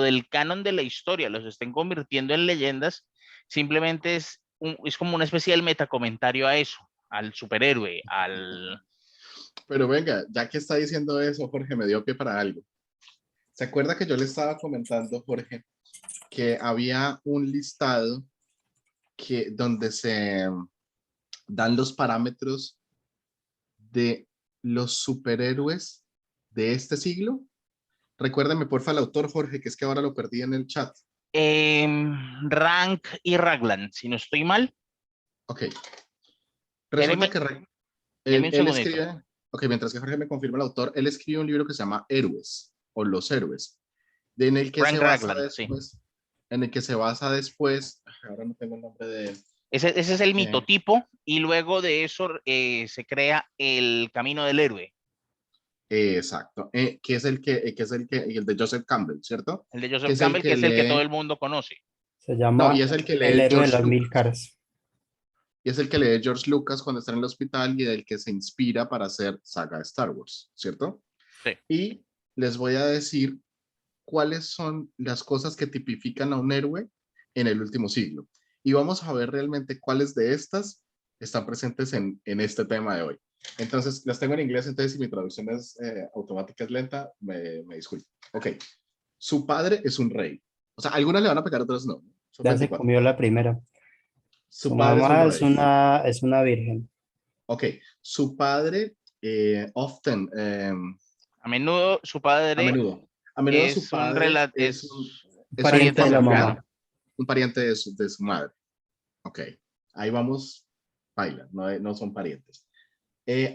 del canon de la historia los estén convirtiendo en leyendas, simplemente es como una especie de metacomentario a eso, al superhéroe, al... Pero venga, ya que está diciendo eso, Jorge, me dio pie para algo. ¿Se acuerda que yo le estaba comentando, Jorge, que había un listado donde se dan los parámetros de los superhéroes de este siglo? Recuérdame, porfa, el autor, Jorge, que es que ahora lo perdí en el chat. Rank y Raglan, si no estoy mal. Ok. Resulta que Deme un él segundito. escribe, ok, mientras que Jorge me confirma el autor, él escribe un libro que se llama Héroes, o Los Héroes, en el que Frank se basa Raglan, después, sí. En el que se basa después, ahora no tengo el nombre de él. Ese es el mitotipo, y luego de eso se crea el camino del héroe. Exacto, que es el el de Joseph Campbell, ¿cierto? El de Joseph Campbell, que es el que todo el mundo conoce. Se llama No, y es el que lee El héroe de George las mil Lucas. caras. Y es el que lee George Lucas cuando está en el hospital y del que se inspira para hacer saga de Star Wars, ¿cierto? Sí. Y les voy a decir cuáles son las cosas que tipifican a un héroe en el último siglo. Y vamos a ver realmente cuáles de estas están presentes en este tema de hoy. Entonces, las tengo en inglés, entonces si mi traducción es automática, es lenta, me disculpo. Ok, su padre es un rey. O sea, algunas le van a pegar, otras no. Son Ya 24. se comió la primera. Su Su padre mamá es un rey. es una virgen. Ok, su padre A menudo su padre a menudo su padre es Pariente de la mamá. un pariente de su madre. Ok, ahí vamos, baila, no son parientes.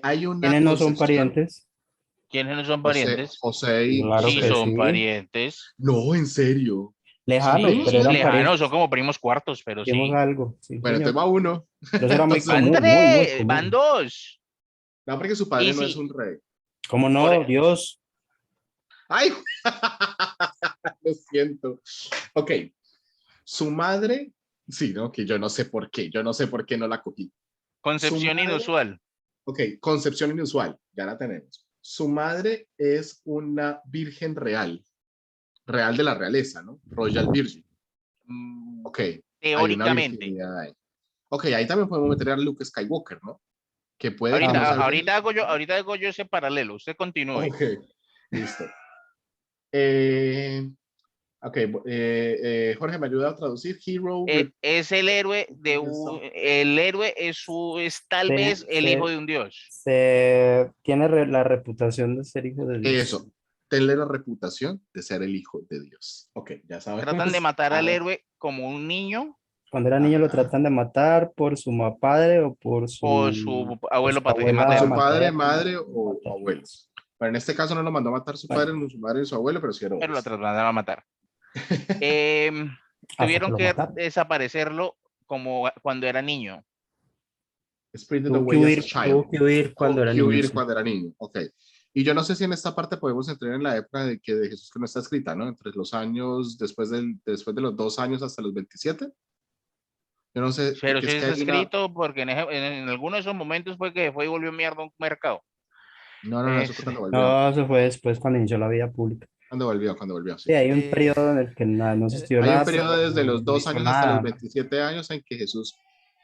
Hay una ¿Quiénes no son concepción, parientes? ¿Quiénes no son parientes? José y Claro Sí que son sí. parientes. No, en serio. ¿Son Lejanos, primos? pero Sí, eran lejanos, son parientes. como primos cuartos, pero Hicimos sí. algo, sí, Bueno, señor. entonces va uno. Pero eso era muy Entonces, Van común, muy, muy tres, van común. dos. no, porque su padre Y no es sí, un rey. ¿Cómo por- no? Dios. ¡Ay! Lo siento. Ok, su madre, sí, ¿no? Que yo no sé por qué no la cogí. Su concepción madre, inusual. ok, concepción inusual, ya la tenemos. Su madre es una virgen real de la realeza, ¿no? Royal Virgin. Ok, hay una Teóricamente. virginidad ahí. Ok, ahí también podemos meter a Luke Skywalker, ¿no? Que puede que no sea virgen. Ahorita hago yo ese paralelo. Usted continúe. Ok, listo. Ok, Jorge, ¿me ayuda a traducir? Hero. Es el héroe el héroe es tal vez el hijo de un dios. Tiene la reputación de ser hijo de Dios. Eso, tenle la reputación de ser el hijo de Dios. Ok, ya sabemos. Tratan de matar al héroe como un niño Cuando era niño lo Ajá. tratan de matar por su padre o por o su, su por abuelo su abuela Por su materno. padre, materna, madre o materna. abuelos. Pero en este caso no lo mandó a matar su Bueno, padre, ni su madre, ni su abuelo, pero sí Pero lo Herodes. trataron de matar. hasta que Tuvieron lo que mataron. desaparecerlo como cuando era niño. Spirited Away as a Child. Tuvo que huir cuando era niño. Sí. Cuando era niño, ok. Y yo no sé si en esta parte podemos entrar en la época de Jesús que no está escrita, ¿no? Entre los años, después de los 2 años hasta los 27. Yo no sé, Pero porque sí es que está hay una... escrito porque en alguno de esos momentos fue que fue y volvió mierda un mercado. No, eso fue cuando volvió. No, eso fue después cuando inició la vida pública. Cuando volvió, Sí, sí. hay un periodo en el que no se estudió Hay un nada, periodo desde los no 2 hizo años hasta los nada, 27 años en que Jesús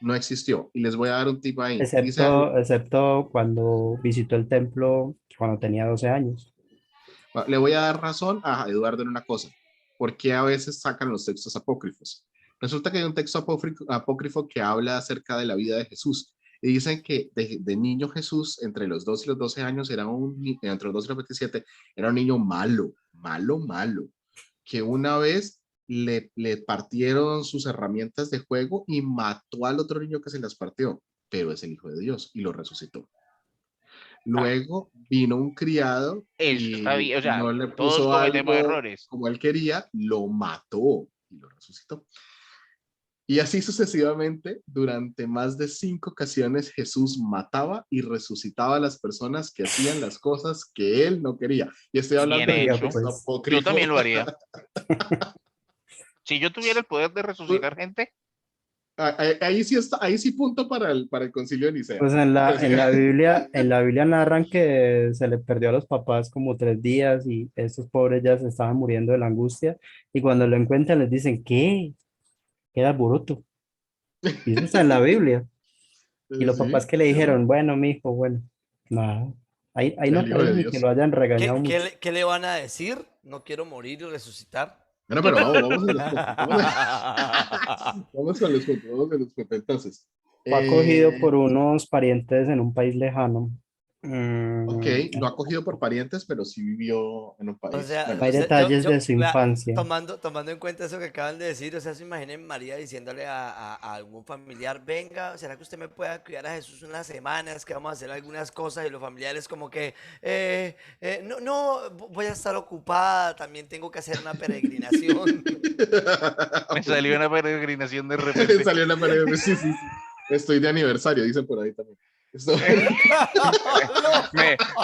no existió. Y les voy a dar un tip ahí. Dice algo, excepto cuando visitó el templo cuando tenía 12 años. le voy a dar razón a Eduardo en una cosa. ¿Por qué a veces sacan los textos apócrifos? Resulta que hay un texto apócrifo que habla acerca de la vida de Jesús. Y dicen que de niño Jesús, entre los 2 y los 12 años, entre los 2 y los 27, era un niño malo. malo, malo, que una vez le partieron sus herramientas de juego y mató al otro niño que se las partió, pero es el Hijo de Dios y lo resucitó. Luego vino un criado Eso está y bien, o sea, no le todos puso cometemos algo errores. como él quería, lo mató y lo resucitó. Y así sucesivamente, durante más de 5 ocasiones, Jesús mataba y resucitaba a las personas que hacían las cosas que él no quería. Y estoy Bien hablando de Oiga, hecho. texto pues, Yo apócrifo. también lo haría. Si yo tuviera el poder de resucitar gente, Ahí sí está, ahí sí punto para el concilio de Nicea. pues en la Biblia narran que se le perdió a los papás como 3 días y estos pobres ya se estaban muriendo de la angustia y cuando lo encuentran les dicen, ¿qué? Queda bruto. Y eso está en la Biblia. Y los papás Sí, que le ¿vieron? dijeron, bueno, mijo, bueno, nada. Ahí no El Hijo de parece que lo Dios. hayan regañado ¿Qué, qué mucho. le, qué le van a decir? No quiero morir y resucitar. Bueno, pero vamos a los puntos. Vamos con los puntos, vamos con los puntos. Entonces, Fue acogido eh, por unos parientes en un país lejano. ok, Mm, lo ha cogido por parientes, pero sí vivió en un O país. sea, Bueno, no hay o sea, detalles de su vea, infancia. tomando en cuenta eso que acaban de decir, o sea, se imaginen María diciéndole a algún familiar, venga, ¿será que usted me pueda cuidar a Jesús unas semanas, que vamos a hacer algunas cosas? Y los familiares como que, no, no, voy a estar ocupada, también tengo que hacer una peregrinación. me salió una peregrinación de repente. salió una pared. Sí, sí, sí. Estoy de aniversario, dicen por ahí también.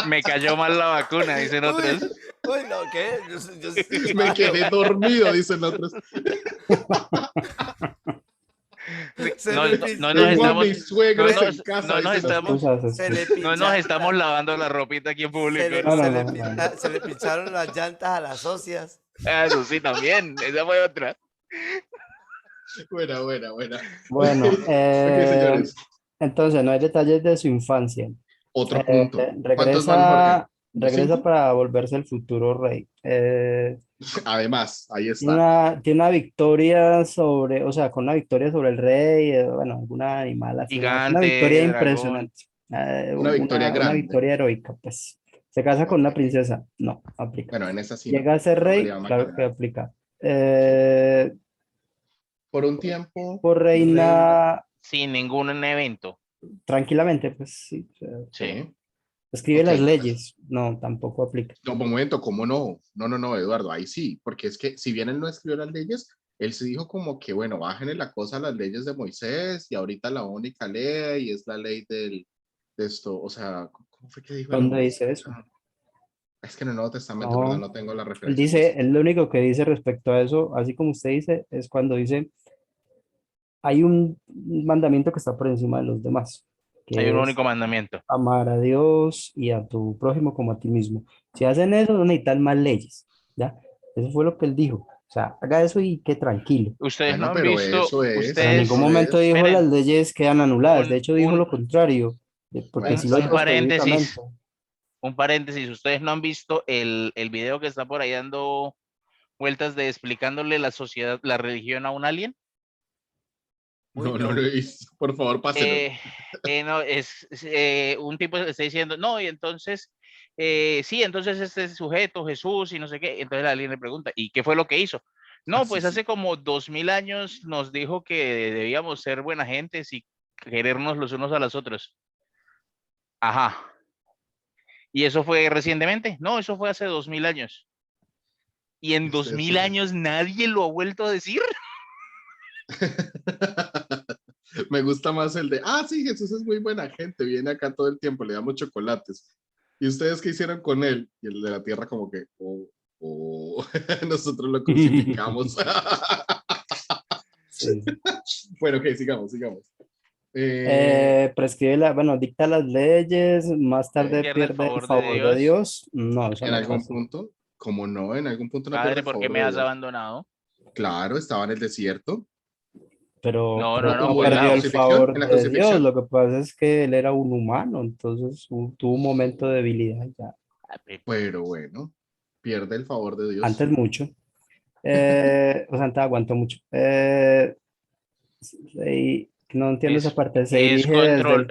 Me cayó mal la vacuna, dicen Uy, otros. uy, no, ¿qué? Me quedé dormido, dicen otros. Se No, me, no nos Tengo a estamos, mis suegros en casa, no nos dicen estamos, otros. Excusas, se le excusas. no nos pincharon estamos lavando la ropita aquí en público, No, ¿no? no, no, no, no. se le pincharon las llantas a las socias. Eso sí, también, esa fue otra. Buena, buena, buena. Bueno, Ok, señores. entonces no hay detalles de su infancia. Otro punto. ¿Cuántos van, Jorge? Regresa ¿5? para volverse el futuro rey. Además, ahí está. Tiene una victoria sobre, o sea, con una victoria sobre el rey, bueno, alguna animal así, una victoria Gigante, dragón. impresionante, Una victoria una grande. victoria heroica, pues. ¿Se casa con Ok. una princesa? No, aplica. Bueno, en esa sí no. ¿Llega a ser rey? Habría una Claro que cagada. aplica. Sí. Eh, Por un tiempo, por reina. reina, Sin ningún evento. tranquilamente, pues sí. O sea, Sí. Sí. escribe Ok. las leyes. No, tampoco aplica. No, un momento, ¿cómo no? No, no, no, Eduardo, ahí sí, porque es que si bien él no escribió las leyes, él se dijo como que, bueno, bájenle la cosa a las leyes de Moisés y ahorita la única ley es la ley de esto, o sea, ¿cómo fue que dijo el ¿Dónde hombre? dice eso? Es que en el Nuevo Testamento, perdón, No. no tengo la Él referencia dice, justa. él lo único que dice respecto a eso, así como usted dice, es cuando dice, hay un mandamiento que está por encima de los demás, Hay un que es único mandamiento. amar a Dios y a tu prójimo como a ti mismo. Si hacen eso, no necesitan más leyes, ¿ya? Eso fue lo que él dijo. O sea, haga eso y quede tranquilo. Ustedes no Bueno, han pero visto, Pero en ningún eso momento es, dijo las esperen, leyes quedan anuladas. De un, hecho, dijo un, lo contrario, porque bueno, sí lo un dijo está, específicamente. paréntesis. Ustedes no han visto el video que está por ahí dando vueltas de explicándole la sociedad, la religión a un alien. Uy, no lo no. he visto, por favor, páselo. No, un tipo está diciendo, no, y entonces, sí, entonces este sujeto, Jesús, y no sé qué, entonces alguien le pregunta, ¿y qué fue lo que hizo? Ah, No, sí, pues hace sí. como 2000 años nos dijo que debíamos ser buena gentes y querernos los unos a los otros. Ajá. ¿Y eso fue recientemente? No, eso fue hace 2000 años. Y Y en ustedes 2000 siguen. años nadie lo ha vuelto a decir. Me gusta más el de, sí, Jesús es muy buena gente, viene acá todo el tiempo, le damos chocolates. ¿Y ustedes qué hicieron con él? Y el de la tierra como que, nosotros lo crucificamos. Sí. Bueno, ok, sigamos, sigamos. Prescribe bueno, dicta las leyes, más tarde Ok. Pierde el pierde el favor de favor de Dios. Dios. No, eso En no fue algún así. punto, como no, en algún punto no pierde Padre, el ¿por qué favor me de has Dios. abandonado? Claro, estaba en el desierto. No, ¿Cómo no, no, No tuvo pues en la perdió el crucifixión? favor En la de Dios. crucifixión. Lo que pasa es que él era un humano, entonces tuvo un momento de debilidad ya. Pero bueno, pierde el favor de Antes Dios. mucho. O sea, antes aguantó mucho. No entiendo esa es, parte. Se es dirige control,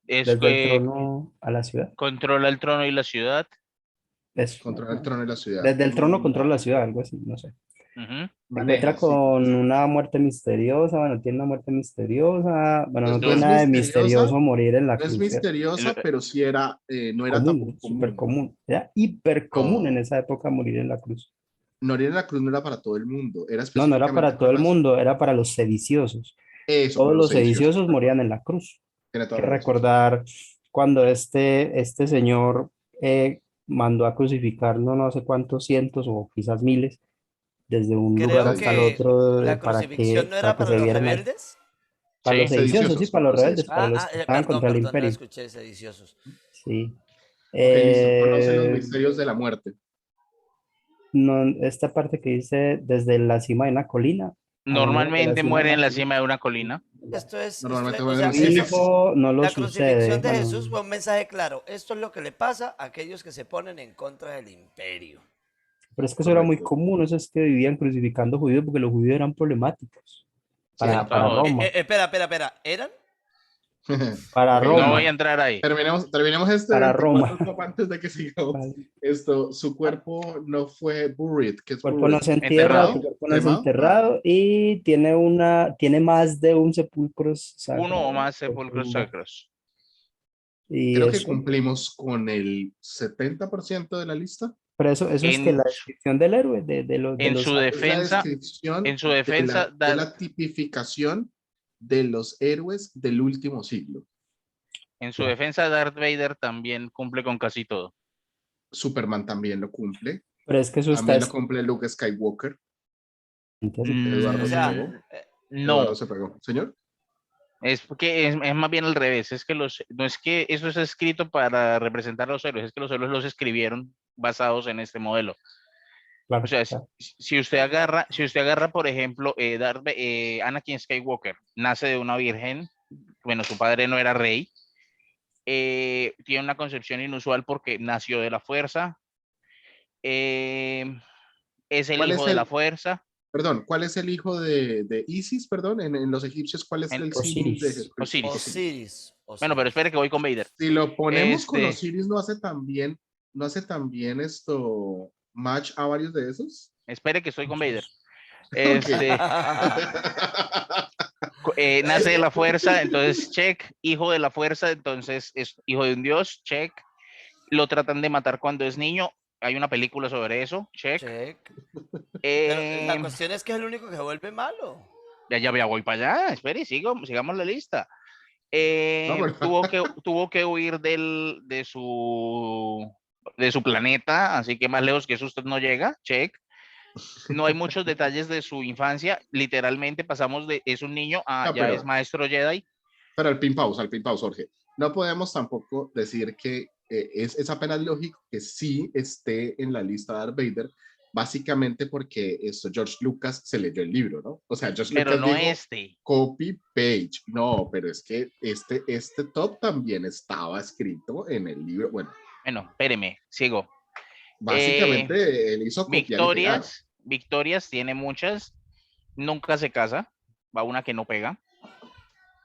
es desde el que trono a la ciudad. controla el trono y la ciudad. Eso. Controla el trono de la ciudad. Desde el trono controla la ciudad, algo así, no sé. Se Maneja, encuentra sí. con una muerte misteriosa, bueno, tiene una muerte misteriosa, bueno, Pues no no tiene es nada de misteriosa, misterioso morir en la no es cruz, ¿cierto? misteriosa, pero sí era, no era tampoco Común, súper común. común, era hiper común en No, esa época morir en la cruz. morir en la cruz no era para todo el mundo, era No, no era específicamente para todo para el las... mundo, era para los sediciosos. Eso, Todos para los los sediciosos, sediciosos perdón. morían en la cruz. Tiene toda Hay que la razón, sí. recordar cuando este señor mandó a crucificar no sé cuántos cientos o quizás miles desde un lugar Creo hasta el Sediciosos. que otro la crucifixión no para era que para se los vieran ahí. rebeldes. Para los Sí, sediciosos, sí, Sediciosos, para para los los rebeldes, para sediciosos. los que estaban Perdón, contra el perdón, no imperio. escuché sediciosos. Sí. Ok, listo. Conoce los Eh, misterios de la muerte. no, esta parte que dice desde la cima de una colina, a maneras de la normalmente cima de muere una en la colina. cima de una colina. Ya. Esto es, Normalmente o mueren sea, los Su egipcios. hijo no lo la sucede. crucifixión de Bueno, Jesús fue un mensaje claro. Esto es lo que le pasa a aquellos que se ponen en contra del imperio. pero es que eso era muy Correcto. común, eso es que vivían crucificando judíos porque los judíos eran problemáticos Sí, para Todos. Roma, Espera. ¿Eran? para ok, No no. voy a Roma, entrar ahí. Terminemos este para 24 Roma. top antes de que sigamos. Vale. Esto, su cuerpo no fue buried. ¿Qué es Cuerpo no buried? se entierra, Enterrado. su cuerpo no es ¿Cremado? Ah, enterrado y tiene más de un sepulcro Uno o sagrado más o sepulcros tumba. sacros. Y creo que eso, cumplimos con el 70% de la lista. pero eso es que En, la descripción del héroe, de en los su Es la defensa, descripción en su defensa, de la tipificación de los héroes del último siglo. Darth Vader también cumple con casi todo. Superman también lo cumple. pero es que eso está También lo escrito. cumple Luke Skywalker. Así que O Eduardo se sea, pegó. Eduardo No, se pegó. Señor. es porque es más bien al revés. Es que no es que eso es escrito para representar a los héroes, es que los héroes los escribieron basados en este modelo. O claro, sea, claro. si usted agarra, por ejemplo, Anakin Skywalker, nace de una virgen, bueno, su padre no era rey, tiene una concepción inusual porque nació de la fuerza, eh, es el ¿Cuál hijo es de la el, fuerza. perdón, cuál es el hijo de Isis, perdón, en los egipcios, cuál es En el símil de Osiris. Jesucristo? Osiris. Osiris. Bueno, pero espere que voy con Vader. Si lo ponemos con Este, Osiris, no hace también esto match a varios de esos. espere que estoy con Vader. Ok. Nace de la fuerza, entonces check, hijo de la fuerza, entonces es hijo de un dios, check. Lo tratan de matar cuando es niño, hay una película sobre eso, check. check. Pero la Eh, cuestión es que es el único que se vuelve malo. ya voy para allá, espere, sigamos la lista. No, pero- Tuvo que huir de su planeta, así que más lejos que eso usted no llega, check. No hay muchos detalles de su infancia, literalmente pasamos de es un niño a no, ya es maestro Jedi. pero al pin pause, Jorge. No podemos tampoco decir que es apenas lógico que sí esté en la lista de Darth Vader, básicamente porque George Lucas se leyó el libro, ¿no? O sea, George Pero Lucas no dijo este. copy page. No, pero es que este top también estaba escrito en el libro. Bueno, Espéreme, sigo. básicamente él hizo copiar y pegar. Victorias tiene muchas, nunca se casa, va una que no pega.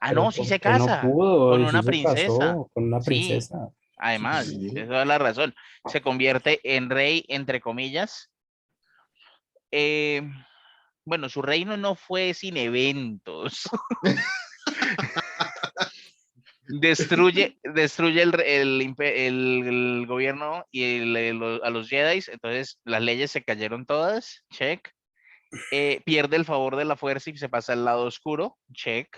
Ah, Pero no, sí ¿por se qué no casa pudo? con Y sí una se princesa. casó con una Sí, princesa. además, Sí. esa es la razón. Se convierte en rey, entre comillas. Eh, bueno, su reino no fue sin eventos. destruye el gobierno y a los Jedi, entonces las leyes se cayeron todas, check. Pierde el favor de la fuerza y se pasa al lado oscuro, check.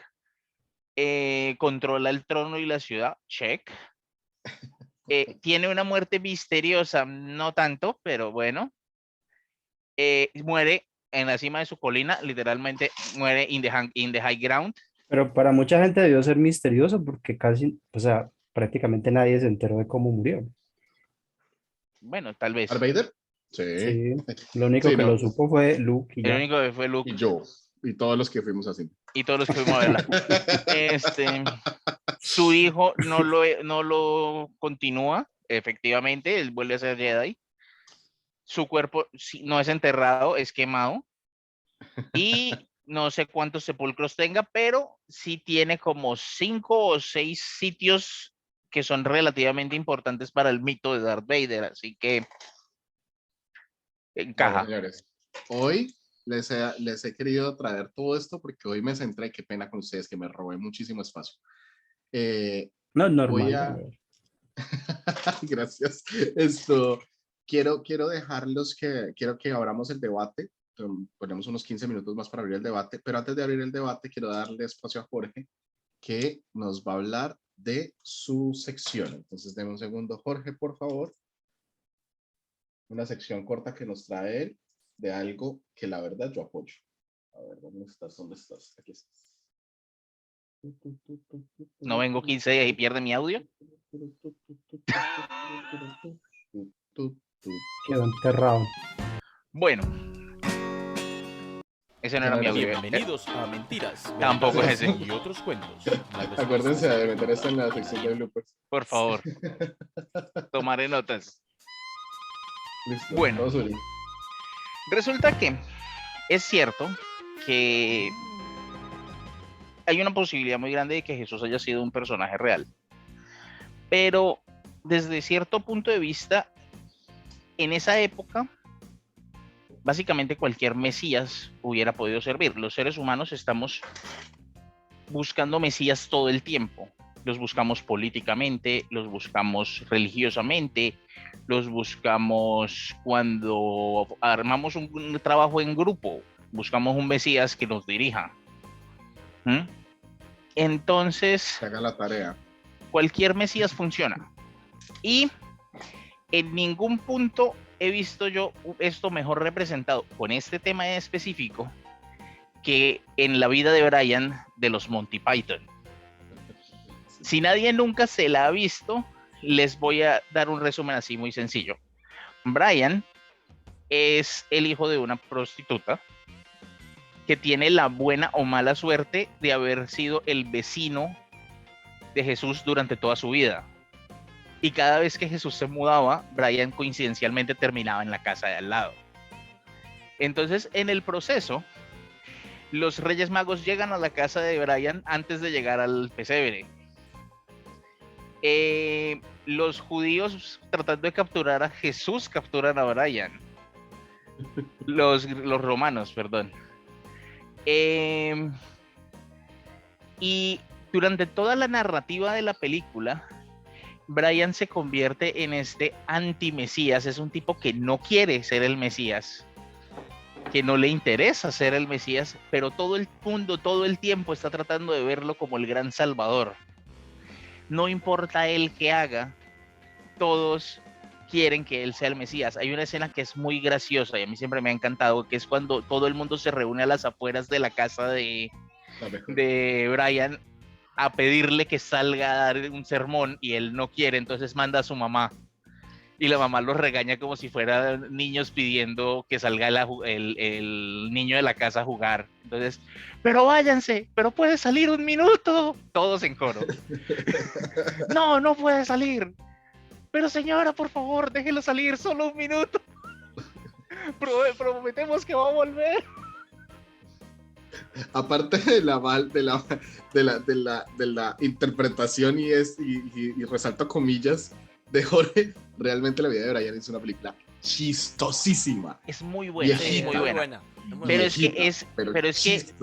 Controla el trono y la ciudad, check. Tiene una muerte misteriosa, no tanto, pero bueno. Muere en la cima de su colina, literalmente muere in the high ground. Pero para mucha gente debió ser misterioso porque casi, o sea, prácticamente nadie se enteró de cómo murió. Bueno, tal ¿Darth vez. Vader? Sí. Sí, lo único Sí, que no. lo supo fue Luke y El ya. único que fue Luke Y yo. Y todos los que fuimos así. y todos los que fuimos a verla. Su hijo no lo continúa, efectivamente, él vuelve a ser Jedi. Su cuerpo no es enterrado, es quemado. Y no sé cuántos sepulcros tenga, pero sí tiene como 5 o 6 sitios que son relativamente importantes para el mito de Darth Vader. Así que Encaja. Bueno, señores, hoy les he querido traer todo esto porque hoy me centré, qué pena con ustedes, que me robé muchísimo espacio. No es Voy normal. a... Gracias. Esto, quiero dejarlos quiero que abramos el debate. Ponemos unos 15 minutos más para abrir el debate, pero antes de abrir el debate quiero darle espacio a Jorge, que nos va a hablar de su sección. Entonces, denme un segundo, Jorge, por favor. Una sección corta que nos trae él de algo que la verdad yo apoyo. A ver, ¿dónde estás? ¿Dónde estás? Aquí estás. No vengo 15 días y pierde mi audio. Quedó enterrado. Bueno. Ese no era mi audio. Bienvenidos a Mentiras, Tampoco es Verdades ese. y otros cuentos. Acuérdense de meter esto en la sección de bloopers. Por favor. Tomaré notas. Listo. Bueno. Vamos, Uli. Resulta que es cierto que hay una posibilidad muy grande de que Jesús haya sido un personaje real. Pero desde cierto punto de vista, en esa época, básicamente cualquier Mesías hubiera podido servir. Los seres humanos estamos buscando Mesías todo el tiempo. Los buscamos políticamente, los buscamos religiosamente, los buscamos cuando armamos un trabajo en grupo, buscamos un Mesías que nos dirija. Entonces, Que haga la tarea. cualquier Mesías funciona. Y en ningún punto he visto yo esto mejor representado con este tema en específico que en la vida de Brian de los Monty Python. Si nadie nunca se la ha visto, les voy a dar un resumen así muy sencillo. Brian es el hijo de una prostituta que tiene la buena o mala suerte de haber sido el vecino de Jesús durante toda su vida. Y cada vez que Jesús se mudaba, Brian coincidencialmente terminaba en la casa de al lado. Entonces, en el proceso, los Reyes Magos llegan a la casa de Brian antes de llegar al pesebre. Los judíos, tratando de capturar a Jesús, capturan a Brian. Los romanos, perdón. Y durante toda la narrativa de la película, Brian se convierte en este anti-mesías. Es un tipo que no quiere ser el mesías, que no le interesa ser el mesías, pero todo el mundo, todo el tiempo está tratando de verlo como el gran salvador. No importa él qué haga, todos quieren que él sea el mesías. Hay una escena que es muy graciosa y a mí siempre me ha encantado, que es cuando todo el mundo se reúne a las afueras de la casa de Brian a pedirle que salga a dar un sermón y él no quiere, entonces manda a su mamá y la mamá los regaña como si fueran niños pidiendo que salga el niño de la casa a jugar. Entonces, pero váyanse, pero puede salir un minuto, todos en coro. No puede salir, pero señora, por favor, déjelo salir solo un minuto. Prometemos que va a volver. Aparte de la interpretación y resalto comillas de Jorge, realmente la vida de Brian es una película chistosísima. Es muy buena, es muy buena. Pero es que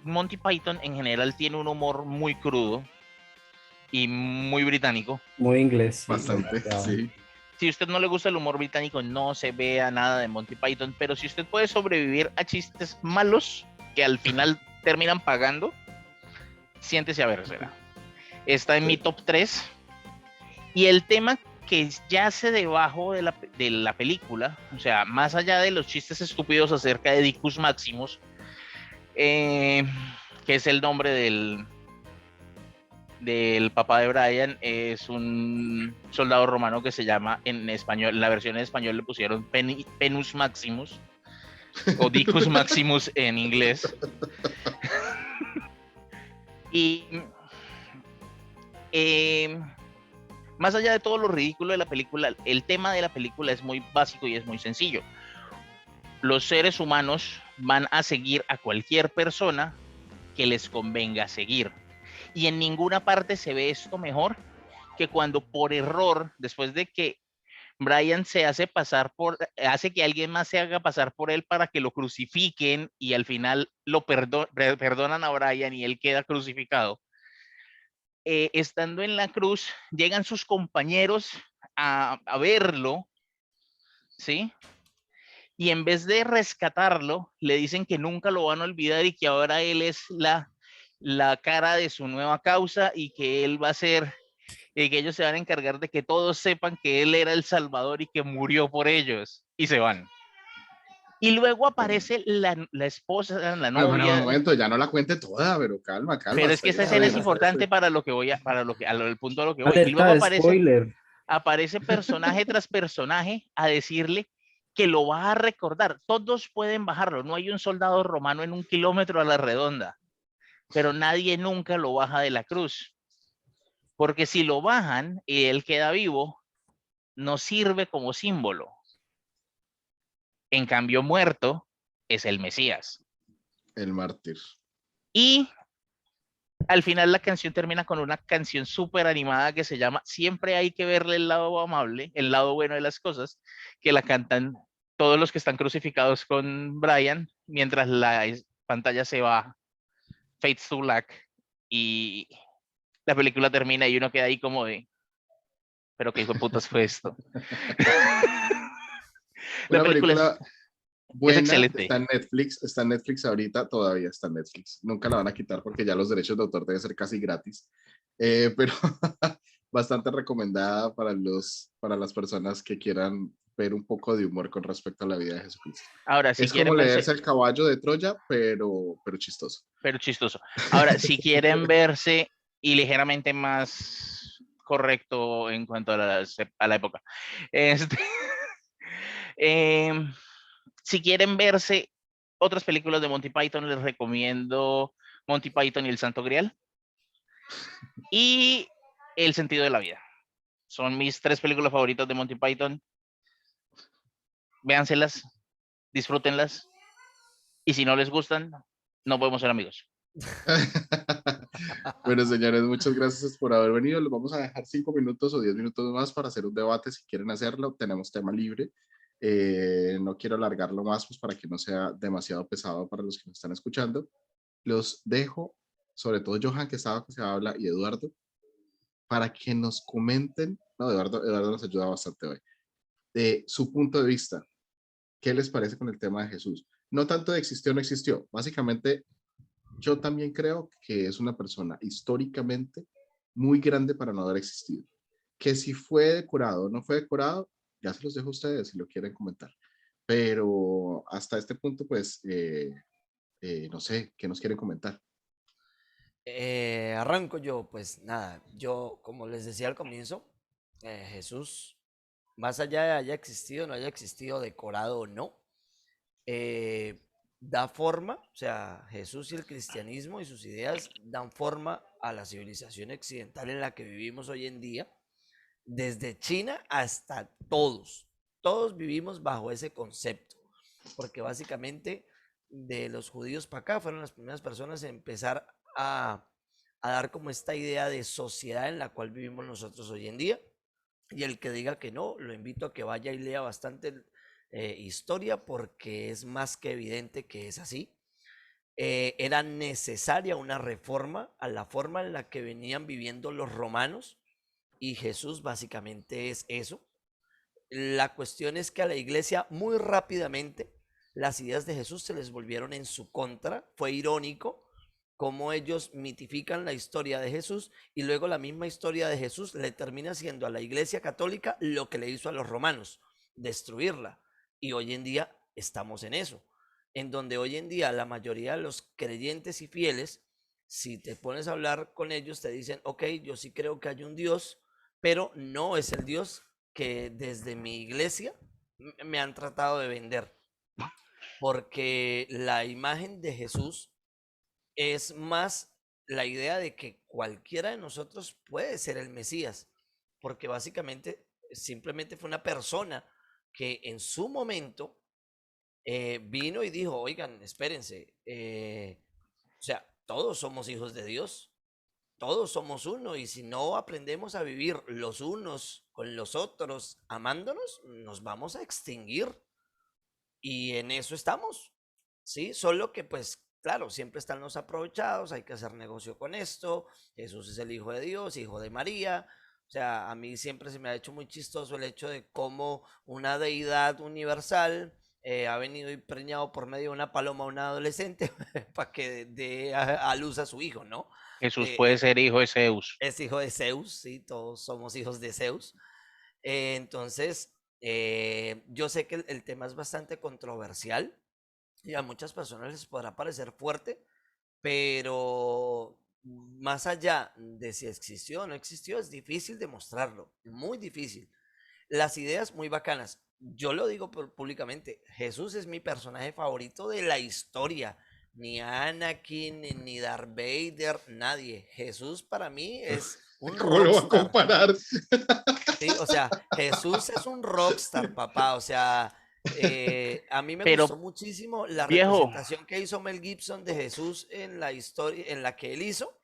Monty Python en general tiene un humor muy crudo y muy británico. Muy inglés. Bastante, sí. Si a usted no le gusta el humor británico, no se vea nada de Monty Python, pero si usted puede sobrevivir a chistes malos que al final terminan pagando, siéntese a vérsela. Está en mi top 3. Y el tema que yace debajo de la película, o sea, más allá de los chistes estúpidos acerca de Dicus Maximus, que es el nombre del papá de Brian, es un soldado romano que se llama en español, en la versión en español le pusieron Penus Maximus o Dicus Maximus en inglés. Y más allá de todo lo ridículo de la película, el tema de la película es muy básico y es muy sencillo. Los seres humanos van a seguir a cualquier persona que les convenga seguir. Y en ninguna parte se ve esto mejor que cuando por error, después de que Brian se hace que alguien más se haga pasar por él para que lo crucifiquen y al final perdonan a Brian y él queda crucificado. Estando en la cruz, llegan sus compañeros a verlo, ¿sí? Y en vez de rescatarlo, le dicen que nunca lo van a olvidar y que ahora él es la cara de su nueva causa y que él va a ser, y que ellos se van a encargar de que todos sepan que él era el Salvador y que murió por ellos. Y se van. Y luego aparece la esposa, la Pero un novia. momento, ya no la cuente toda, pero calma, Pero es hasta que ahí esta está escena es bien. importante para lo que voy a, el punto a lo que voy. Y Alerta luego de spoiler. aparece personaje tras personaje a decirle que lo va a recordar. Todos pueden bajarlo. No hay un soldado romano en 1 kilómetro a la redonda, pero nadie nunca lo baja de la cruz. Porque si lo bajan y él queda vivo, no sirve como símbolo. En cambio, muerto es el Mesías. El mártir. Y al final la canción termina con una canción súper animada que se llama Siempre hay que verle el lado amable, el lado bueno de las cosas, que la cantan todos los que están crucificados con Brian, mientras la pantalla se va, fades to black, y la película termina y uno queda ahí como de, pero qué hijo de putas fue esto. La Una película película es buena, excelente. está en Netflix ahorita, todavía está en Netflix. Nunca la van a quitar porque ya los derechos de autor deben ser casi gratis. Pero bastante recomendada para las personas que quieran ver un poco de humor con respecto a la vida de Jesucristo. Ahora, si Es como quieren leerse verse, El caballo de Troya, pero chistoso. pero chistoso. Ahora, si quieren verse y ligeramente más correcto en cuanto a la época, este, si quieren verse otras películas de Monty Python, les recomiendo Monty Python y el Santo Grial y El sentido de la vida. Son mis 3 películas favoritas de Monty Python. Véanselas, disfrútenlas y si no les gustan, no podemos ser amigos. Bueno, señores, muchas gracias por haber venido. Les vamos a dejar 5 minutos o 10 minutos más para hacer un debate si quieren hacerlo. Tenemos tema libre. No quiero alargarlo más pues, para que no sea demasiado pesado para los que nos están escuchando. Los dejo, sobre todo Johan, que estaba que se habla, y Eduardo, para que nos comenten. No, Eduardo nos ayuda bastante hoy. De su punto de vista, ¿qué les parece con el tema de Jesús? No tanto de existió o no existió. Básicamente, yo también creo que es una persona históricamente muy grande para no haber existido. Que si fue decorado o no fue decorado, ya se los dejo a ustedes si lo quieren comentar. Pero hasta este punto, pues, no sé, ¿qué nos quieren comentar? Arranco yo, pues nada, yo como les decía al comienzo, Jesús, más allá de haya existido, no haya existido, decorado o no, da forma, o sea, Jesús y el cristianismo y sus ideas dan forma a la civilización occidental en la que vivimos hoy en día, desde China hasta todos vivimos bajo ese concepto, porque básicamente de los judíos para acá fueron las primeras personas en empezar a dar como esta idea de sociedad en la cual vivimos nosotros hoy en día. Y el que diga que no, lo invito a que vaya y lea bastante historia porque es más que evidente que es así. Era necesaria una reforma a la forma en la que venían viviendo los romanos y Jesús básicamente es eso. La cuestión es que a la iglesia muy rápidamente las ideas de Jesús se les volvieron en su contra. Fue irónico cómo ellos mitifican la historia de Jesús y luego la misma historia de Jesús le termina haciendo a la iglesia católica lo que le hizo a los romanos, destruirla. Y hoy en día estamos en eso, en donde hoy en día la mayoría de los creyentes y fieles, si te pones a hablar con ellos, te dicen, ok, yo sí creo que hay un Dios, pero no es el Dios que desde mi iglesia me han tratado de vender, porque la imagen de Jesús es más la idea de que cualquiera de nosotros puede ser el Mesías, porque básicamente simplemente fue una persona que en su momento vino y dijo, oigan, espérense, o sea, todos somos hijos de Dios, todos somos uno y si no aprendemos a vivir los unos con los otros amándonos, nos vamos a extinguir. Y en eso estamos, ¿sí? Solo que pues, claro, siempre están los aprovechados, hay que hacer negocio con esto, Jesús es el Hijo de Dios, Hijo de María. O sea, a mí siempre se me ha hecho muy chistoso el hecho de cómo una deidad universal ha venido preñado por medio de una paloma a un adolescente para que dé a luz a su hijo, ¿no? Jesús Eh, puede eh, ser hijo de Zeus. es hijo de Zeus, sí, todos somos hijos de Zeus. Entonces, yo sé que el tema es bastante controversial y a muchas personas les podrá parecer fuerte, pero más allá de si existió o no existió, es difícil demostrarlo, muy difícil. Las ideas muy bacanas. Yo lo digo públicamente, Jesús es mi personaje favorito de la historia. Ni Anakin, ni Darth Vader, nadie. Jesús para mí es un ¿Cómo lo va a rockstar. comparar? Sí, o sea, Jesús es un rockstar, papá. O sea, a mí me Pero, gustó muchísimo la viejo, representación que hizo Mel Gibson de Jesús en la historia, en la que él hizo.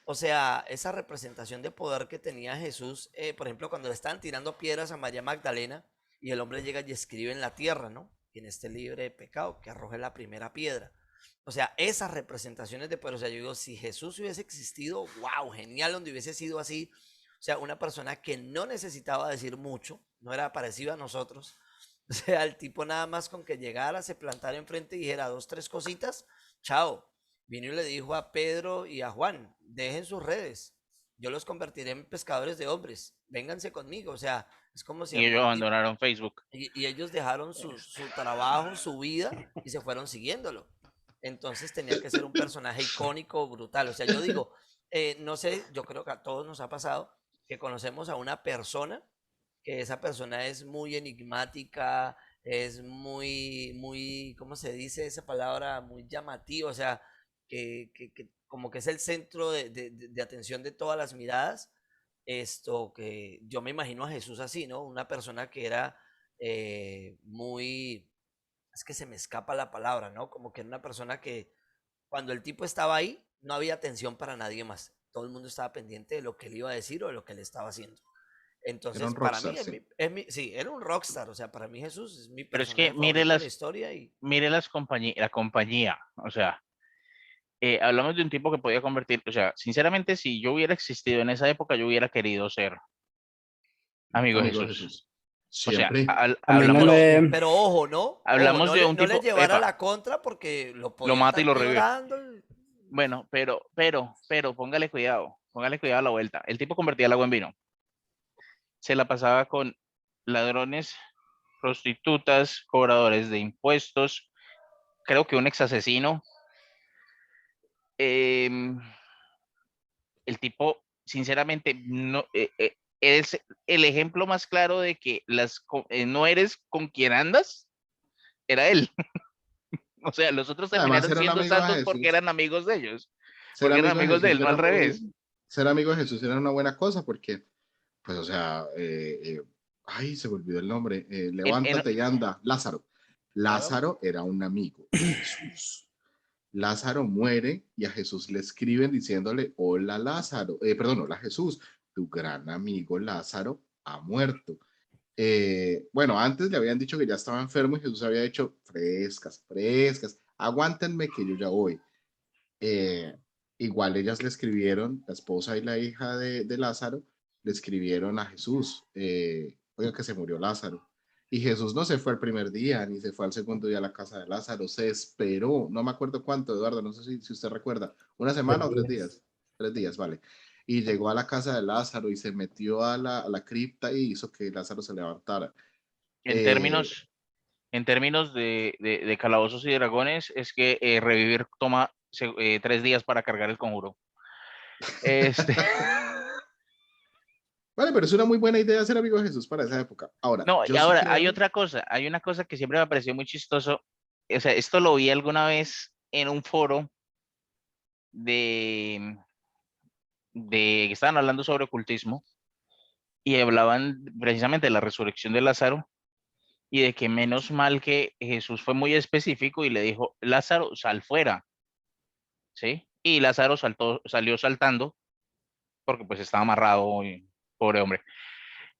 O sea, esa representación de poder que tenía Jesús, por ejemplo, cuando le estaban tirando piedras a María Magdalena y el hombre llega y escribe en la tierra, ¿no? Quien esté libre de pecado, que arroje la primera piedra. O sea, esas representaciones de poder, o sea, yo digo, si Jesús hubiese existido, wow, genial, donde hubiese sido así, o sea, una persona que no necesitaba decir mucho, no era parecido a nosotros, o sea, el tipo nada más con que llegara, se plantara enfrente y dijera dos, tres cositas, chao. Vino y le dijo a Pedro y a Juan, dejen sus redes, yo los convertiré en pescadores de hombres, vénganse conmigo, o sea, es como si y a ellos un tipo, abandonaron Facebook. y ellos dejaron su trabajo, su vida, y se fueron siguiéndolo. Entonces tenía que ser un personaje icónico, brutal. O sea, yo digo, no sé, yo creo que a todos nos ha pasado que conocemos a una persona, que esa persona es muy enigmática, es muy, ¿cómo se dice esa palabra? Muy llamativa, o sea, que como que es el centro de atención de todas las miradas. Esto que yo me imagino a Jesús así, ¿no? Una persona que era muy, es que se me escapa la palabra, ¿no? Como que era una persona que cuando el tipo estaba ahí, no había atención para nadie más. Todo el mundo estaba pendiente de lo que él iba a decir o de lo que él estaba haciendo. Era Entonces, un para mí, rockstar, sí. sí, era un rockstar. O sea, para mí Jesús es mi Pero es que personaje favorito de la historia y mire la compañía, o sea, hablamos de un tipo que podía convertir, o sea, sinceramente, si yo hubiera existido en esa época, yo hubiera querido ser amigo de Amigo de Jesús. Jesús. O sea, Siempre. A mí no hablamos, me, pero ojo, ¿no? Ojo, hablamos de un no le tipo, llevara epa, la contra porque lo lo podía mata y estar lo revive. peorando. Bueno, pero, póngale cuidado a la vuelta. El tipo convertía el agua en vino. Se la pasaba con ladrones, prostitutas, cobradores de impuestos, creo que un ex asesino. El tipo, sinceramente, no, es el ejemplo más claro de que no eres con quien andas, era él. O sea, los otros Además, terminaron ser un siendo amigo de santos porque Jesús. eran amigos de ellos, Ser porque eran amigo de amigos de Jesús él, no al era revés. muy. Ser amigo de Jesús era una buena cosa porque, pues, o sea, ay, se me olvidó el nombre. Levántate y anda. Lázaro. Claro. Lázaro era un amigo de Jesús. Lázaro muere y a Jesús le escriben diciéndole, hola Lázaro, perdón, hola Jesús, tu gran amigo Lázaro ha muerto. Bueno, antes le habían dicho que ya estaba enfermo y Jesús había dicho, frescas, frescas, aguántenme que yo ya voy. Eh, Igual ellas le escribieron, la esposa y la hija de Lázaro, le escribieron a Jesús, oiga que se murió Lázaro. Y Jesús no se fue el primer día, ni se fue al segundo día a la casa de Lázaro, se esperó, no me acuerdo cuánto, Eduardo, no sé si usted recuerda, una semana o 3 días, 3 días, vale. Y llegó a la casa de Lázaro y se metió a la cripta y hizo que Lázaro se levantara. En Eh, términos, en términos de calabozos y dragones, es que revivir toma 3 días para cargar el conjuro. Este, vale, pero es una muy buena idea ser amigo de Jesús para esa época. Ahora, no, y yo sí ahora hay creo. otra cosa, hay una cosa que siempre me pareció muy chistoso. O sea, esto lo vi alguna vez en un foro de, que estaban hablando sobre ocultismo y hablaban precisamente de la resurrección de Lázaro y de que menos mal que Jesús fue muy específico y le dijo, Lázaro, sal fuera, ¿sí? Y Lázaro salió saltando porque pues estaba amarrado y pobre hombre.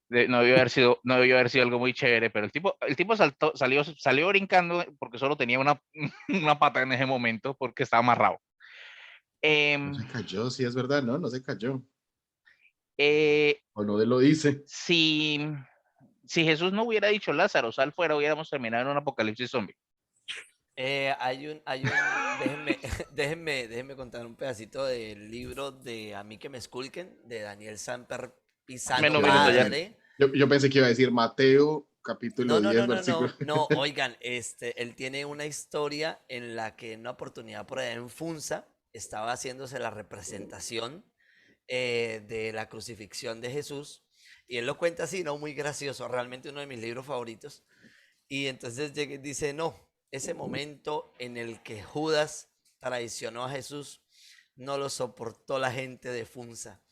No debió haber sido algo muy chévere, pero el tipo salió brincando porque solo tenía una pata en ese momento porque estaba amarrado. No se cayó, sí es verdad, ¿no? No se cayó. Eh, O no lo dice. si, si Jesús no hubiera dicho Lázaro, sal fuera, hubiéramos terminado en un apocalipsis zombie. Déjenme contar un pedacito del libro de A mí que me esculquen, de Daniel Samper Pisano Menos minutos ya. Padre. Yo pensé que iba a decir Mateo, capítulo No, no, 10, no, no, versículo. no, no, oigan, él tiene una historia en la que en una oportunidad por allá en Funza estaba haciéndose la representación de la crucifixión de Jesús, y él lo cuenta así, ¿no? Muy gracioso, realmente uno de mis libros favoritos. Y entonces dice, no, ese momento en el que Judas traicionó a Jesús, no lo soportó la gente de Funza.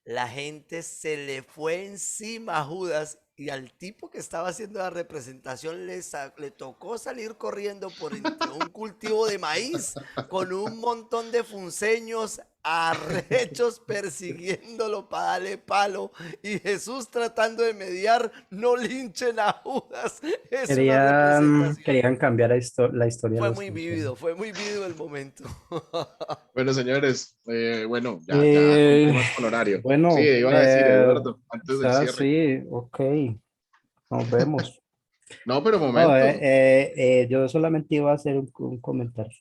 La gente se le fue encima a Judas y al tipo que estaba haciendo la representación le tocó salir corriendo por entre un cultivo de maíz con un montón de funceños arrechos persiguiéndolo para darle palo, y Jesús tratando de mediar, no linchen a Judas. Es una representación. Querían cambiar la historia de los funcionarios. Fue muy vívido el momento. Bueno, señores, bueno, ya Eh, cumplimos con horario. Sí, bueno, iba a decir Eduardo, o antes del sea, cierre. sí, ok, nos vemos. No, pero No, momento, yo solamente iba a hacer un comentario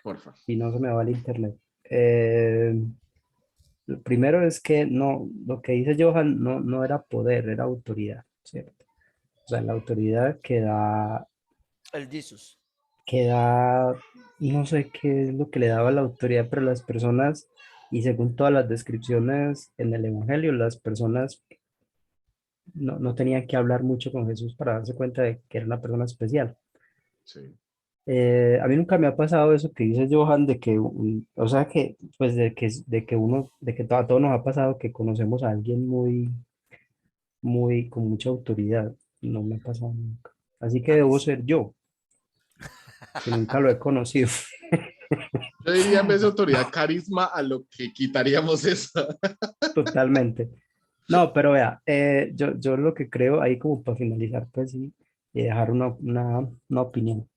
porfa. y no se me va el internet. Eh, lo primero es que no, lo que dice Johan no era poder, era autoridad, ¿cierto? O sea, la autoridad El Jesus. que da, no sé qué es lo que le daba la autoridad, pero las personas, y según todas las descripciones en el Evangelio, las personas no tenían que hablar mucho con Jesús para darse cuenta de que era una persona especial. Sí. A mí nunca me ha pasado eso que dice Johan de que, o sea, que, pues de que a todos nos ha pasado que conocemos a alguien con mucha autoridad. No me ha pasado nunca. Así que A mí debo sí. ser yo, que nunca lo he conocido. Yo diría en vez de autoridad, carisma, a lo que quitaríamos eso. Totalmente. No, pero vea, yo lo que creo ahí como para finalizar, pues sí, y dejar una opinión.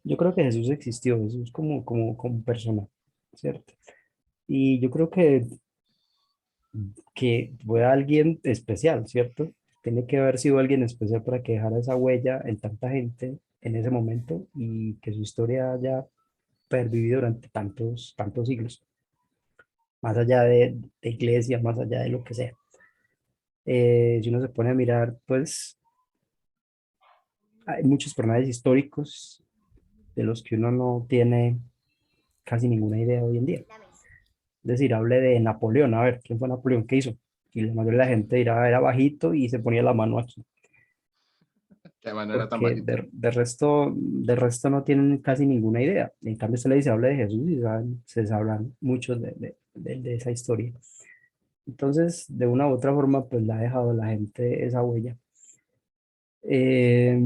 Yo creo que Jesús existió, Jesús como persona, ¿cierto? Y yo creo que fue alguien especial, ¿cierto? Tiene que haber sido alguien especial para que dejara esa huella en tanta gente en ese momento y que su historia haya pervivido durante tantos siglos, más allá de iglesia, más allá de lo que sea. Si uno se pone a mirar, pues hay muchos personajes históricos de los que uno no tiene casi ninguna idea hoy en día. Es decir, hable de Napoleón, a ver, ¿quién fue Napoleón? ¿Qué hizo? Y la mayoría de la gente dirá, era bajito y se ponía la mano aquí, Que no era tan porque bajito. de resto no tienen casi ninguna idea. En cambio, se le dice, habla de Jesús y se sabrán muchos de esa historia. Entonces, de una u otra forma, pues la ha dejado la gente esa huella. Eh,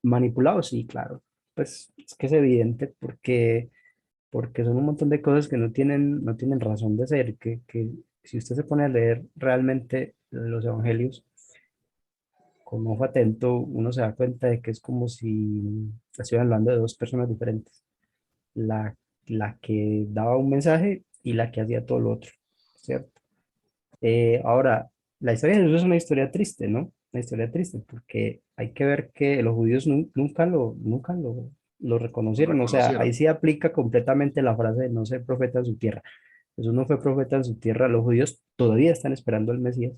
Manipulado, sí, claro. Pues es que es evidente porque son un montón de cosas que no tienen razón de ser, que si usted se pone a leer realmente los evangelios con ojo atento, uno se da cuenta de que es como si estuvieran hablando de dos personas diferentes. La, la que daba un mensaje y la que hacía todo lo otro, ¿cierto? Ahora, la historia de Jesús es una historia triste, ¿no? Una historia triste, porque hay que ver que los judíos nunca lo Lo reconocieron. O sea, ahí reconocieron. sí aplica completamente la frase de no ser profeta en su tierra. Jesús no fue profeta en su tierra, los judíos todavía están esperando al Mesías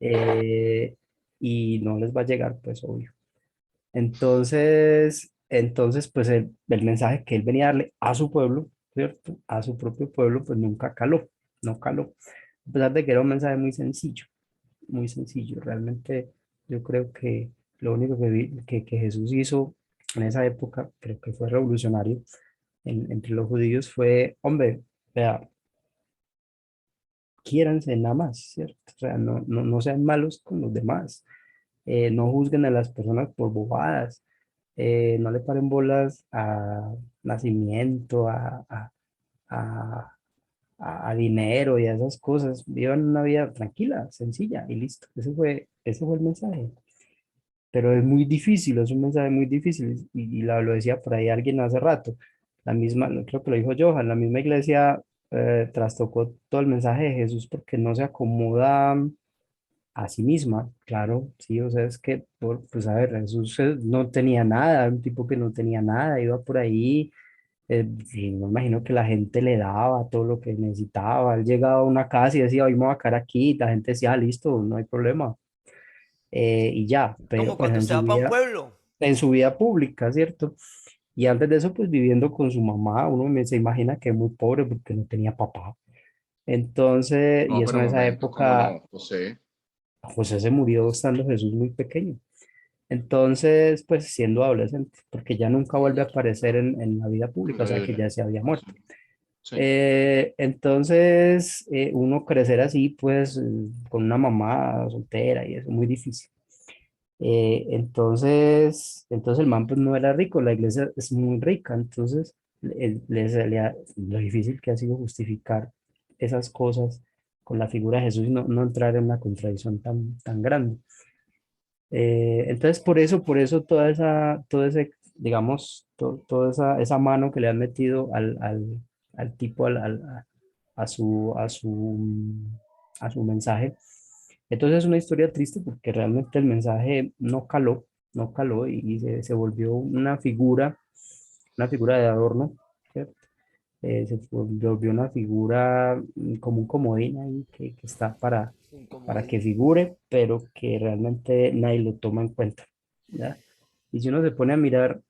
eh, y no les va a llegar, pues obvio. Entonces, pues el mensaje que él venía a darle a su pueblo, ¿cierto? A su propio pueblo, pues nunca caló, no caló. A pesar de que era un mensaje muy sencillo, muy sencillo. Realmente yo creo que lo único que Jesús hizo en esa época, creo que fue revolucionario entre los judíos, fue, hombre, vea, quiéranse nada más, ¿cierto? O sea, no sean malos con los demás, no juzguen a las personas por bobadas, no le paren bolas a nacimiento, a a dinero y a esas cosas, vivan una vida tranquila, sencilla y listo. Ese fue el mensaje. Pero es muy difícil, es un mensaje muy difícil y lo decía por ahí alguien hace rato. La misma, no creo que lo dijo Johan, la misma iglesia trastocó todo el mensaje de Jesús porque no se acomoda a sí misma, claro, sí, o sea, es que, pues a ver, Jesús no tenía nada, un tipo que no tenía nada, iba por ahí, y me imagino que la gente le daba todo lo que necesitaba, él llegaba a una casa y decía, hoy me voy a quedar aquí, y la gente decía, "Ah, listo, no hay problema, y ya, pero Como pues cuando usted va para un pueblo. en su vida pública, ¿cierto? Y antes de eso, pues viviendo con su mamá, se imagina que es muy pobre porque no tenía papá. Entonces, y No, eso pero en un esa momento, ¿cómo época, no, José? José se murió estando Jesús muy pequeño. Entonces, pues siendo adolescente, porque ya nunca vuelve a Señor. aparecer en la vida pública, o La sea que Biblia. ya se había Ah, sí. muerto. Sí. Entonces, uno crecer así, pues, con una mamá soltera y eso, muy difícil. Entonces el man pues no era rico, la iglesia es muy rica, entonces le salía lo difícil que ha sido justificar esas cosas con la figura de Jesús y no entrar en una contradicción tan grande. Entonces por eso todo ese, digamos, toda esa mano que le han metido al tipo, a su mensaje. Entonces es una historia triste porque realmente el mensaje no caló y se volvió una figura de adorno, ¿cierto? Se volvió una figura como un comodín ahí que está Un para que comodín. figure, pero que realmente nadie lo toma en cuenta, ¿ya? Y si uno se pone a mirar,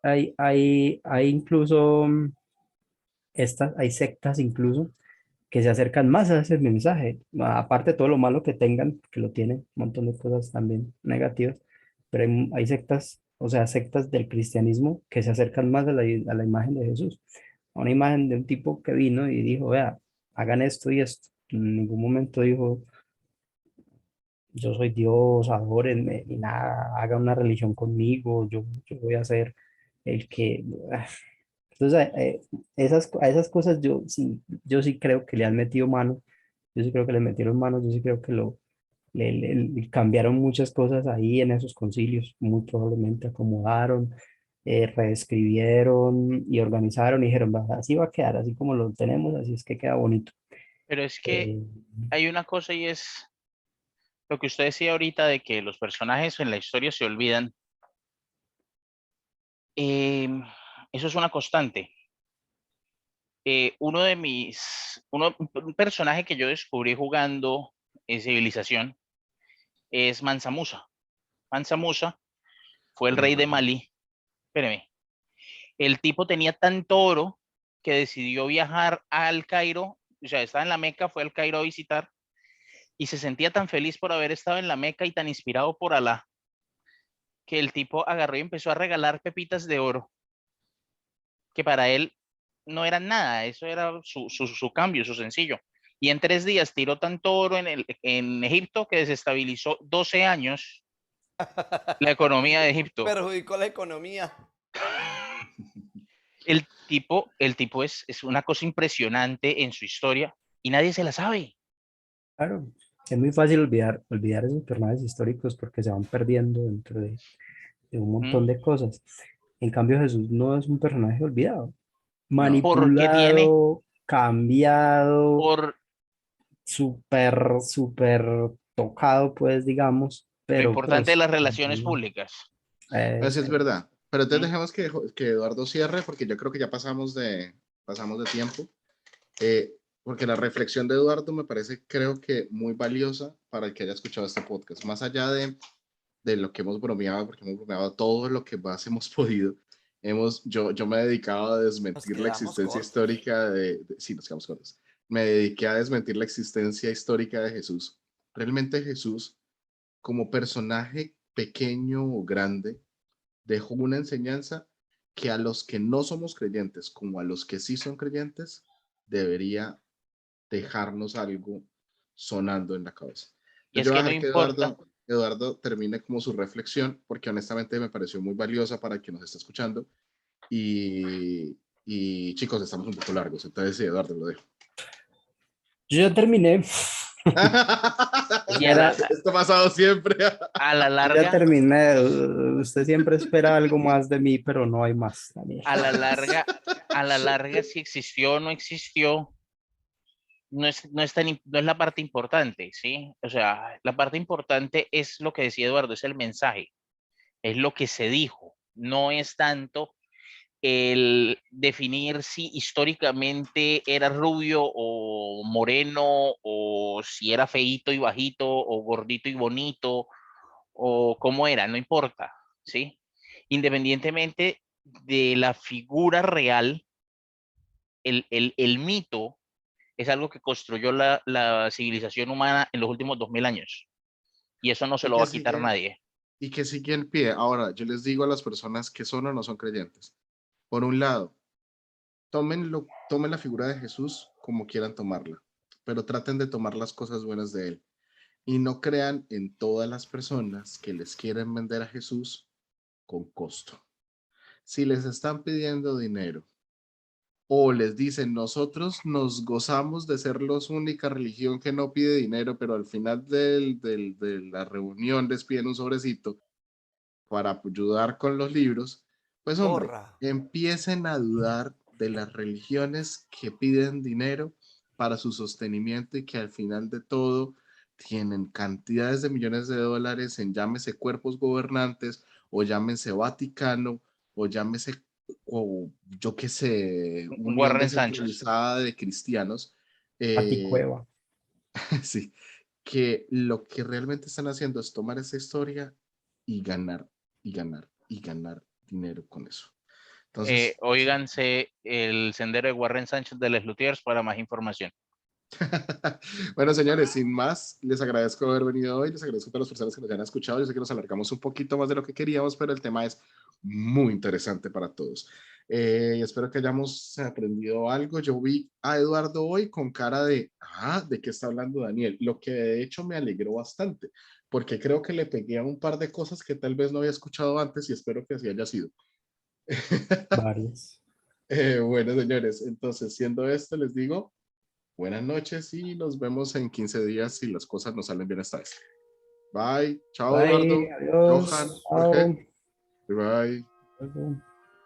hay incluso hay sectas incluso que se acercan más a ese mensaje, aparte de todo lo malo que tengan, que lo tienen, un montón de cosas también negativas, pero hay sectas, o sea, sectas del cristianismo que se acercan más a la imagen de Jesús, a una imagen de un tipo que vino y dijo, vea, hagan esto y esto. En ningún momento dijo, yo soy Dios, adórenme, y nada, haga una religión conmigo, yo voy a ser el que... ah. Entonces, a esas cosas yo sí creo que le han metido mano, yo sí creo que le metieron mano, yo sí creo que le cambiaron muchas cosas ahí en esos concilios, muy probablemente acomodaron, reescribieron y organizaron y dijeron, "Va, así va a quedar, así como lo tenemos, así es que queda bonito." Pero es que Eh, hay una cosa y es lo que usted decía ahorita de que los personajes en la historia se olvidan. Em, Eso es una constante. Un personaje que yo descubrí jugando en Civilización es Mansa Musa. Mansa Musa fue el rey de Ajá. Malí. Espéreme. El tipo tenía tanto oro que decidió viajar al Cairo, o sea, estaba en la Meca, fue al Cairo a visitar y se sentía tan feliz por haber estado en la Meca y tan inspirado por Alá que el tipo agarró y empezó a regalar pepitas de oro que para él no eran nada, eso era su cambio, su sencillo. Y en 3 días tiró tanto oro en Egipto que desestabilizó 12 años la economía de Egipto. Perjudicó la economía. El tipo es una cosa impresionante en su historia y nadie se la sabe. claro, es muy fácil olvidar esos personajes históricos porque se van perdiendo dentro de un montón ¿Mm? de cosas. En cambio, Jesús no es un personaje olvidado, No. Porque tiene, manipulado, cambiado, por súper tocado, pues, digamos, lo pero importante de pues, las relaciones públicas. Así es exacto. verdad. Pero entonces ¿Mm? dejemos que Eduardo cierre, porque yo creo que ya pasamos de tiempo. Porque la reflexión de Eduardo me parece, creo que muy valiosa para el que haya escuchado este podcast. Más allá de lo que hemos bromeado, porque hemos bromeado todo lo que más hemos podido. Yo me he dedicado a Nos desmentir la quedamos existencia cortos. histórica sí, nos quedamos cortos. Me dediqué a desmentir la existencia histórica de Jesús. Realmente Jesús, como personaje pequeño o grande, dejó una enseñanza que a los que no somos creyentes, como a los que sí son creyentes, debería dejarnos algo sonando en la cabeza. Y Entonces es yo voy que a no dejar que importa, Eduardo termine como su reflexión, porque honestamente me pareció muy valiosa para quien nos está escuchando. Y, Y chicos, estamos un poco largos, entonces sí, Eduardo, lo dejo. Yo ya terminé. Y a la, Esto ha pasado siempre. a la Yo ya larga, terminé. Usted siempre espera algo más de mí, pero no hay más, Daniel. a la larga, si existió o no existió, no es la parte importante, ¿sí? O sea, la parte importante es lo que decía Eduardo, es el mensaje, es lo que se dijo, no es tanto el definir si históricamente era rubio o moreno, o si era feíto y bajito, o gordito y bonito, o cómo era, no importa, ¿sí? Independientemente de la figura real, el mito es algo que construyó la civilización humana en los últimos 2000 años. Y eso no se Y lo va que a quitar sigue, nadie. y que sigue en pie. Ahora, yo les digo a las personas que son o no son creyentes. Por un lado, tomen la figura de Jesús como quieran tomarla, pero traten de tomar las cosas buenas de él. Y no crean en todas las personas que les quieren vender a Jesús con costo. Si les están pidiendo dinero o les dicen, nosotros nos gozamos de ser la única religión que no pide dinero, pero al final de la reunión les piden un sobrecito para ayudar con los libros, pues hombre, Porra. empiecen a dudar de las religiones que piden dinero para su sostenimiento y que al final de todo tienen cantidades de millones de dólares en llámese cuerpos gobernantes o llámese Vaticano o llámese, o yo qué sé, unión Warren Sánchez. descentralizada de cristianos. eh, Paticueva. sí, que lo que realmente están haciendo es tomar esa historia y ganar, y ganar, y ganar dinero con eso. Entonces, Óiganse el sendero de Warren Sánchez de Les Luthiers para más información. bueno, señores, sin más, les agradezco haber venido hoy, les agradezco a todas las personas que nos hayan escuchado. Yo sé que nos alargamos un poquito más de lo que queríamos, pero el tema es muy interesante para todos. Y espero que hayamos aprendido algo. Yo vi a Eduardo hoy con cara ¿de qué está hablando Daniel? Lo que de hecho me alegró bastante, porque creo que le pegué a un par de cosas que tal vez no había escuchado antes y espero que así haya sido. Varias. Bueno, señores, entonces siendo esto, les digo buenas noches y nos vemos en 15 días si las cosas nos salen bien esta vez. Bye. Chao, Bye. Eduardo. Adiós. Johan, Chao. Jorge. Bye. Luego.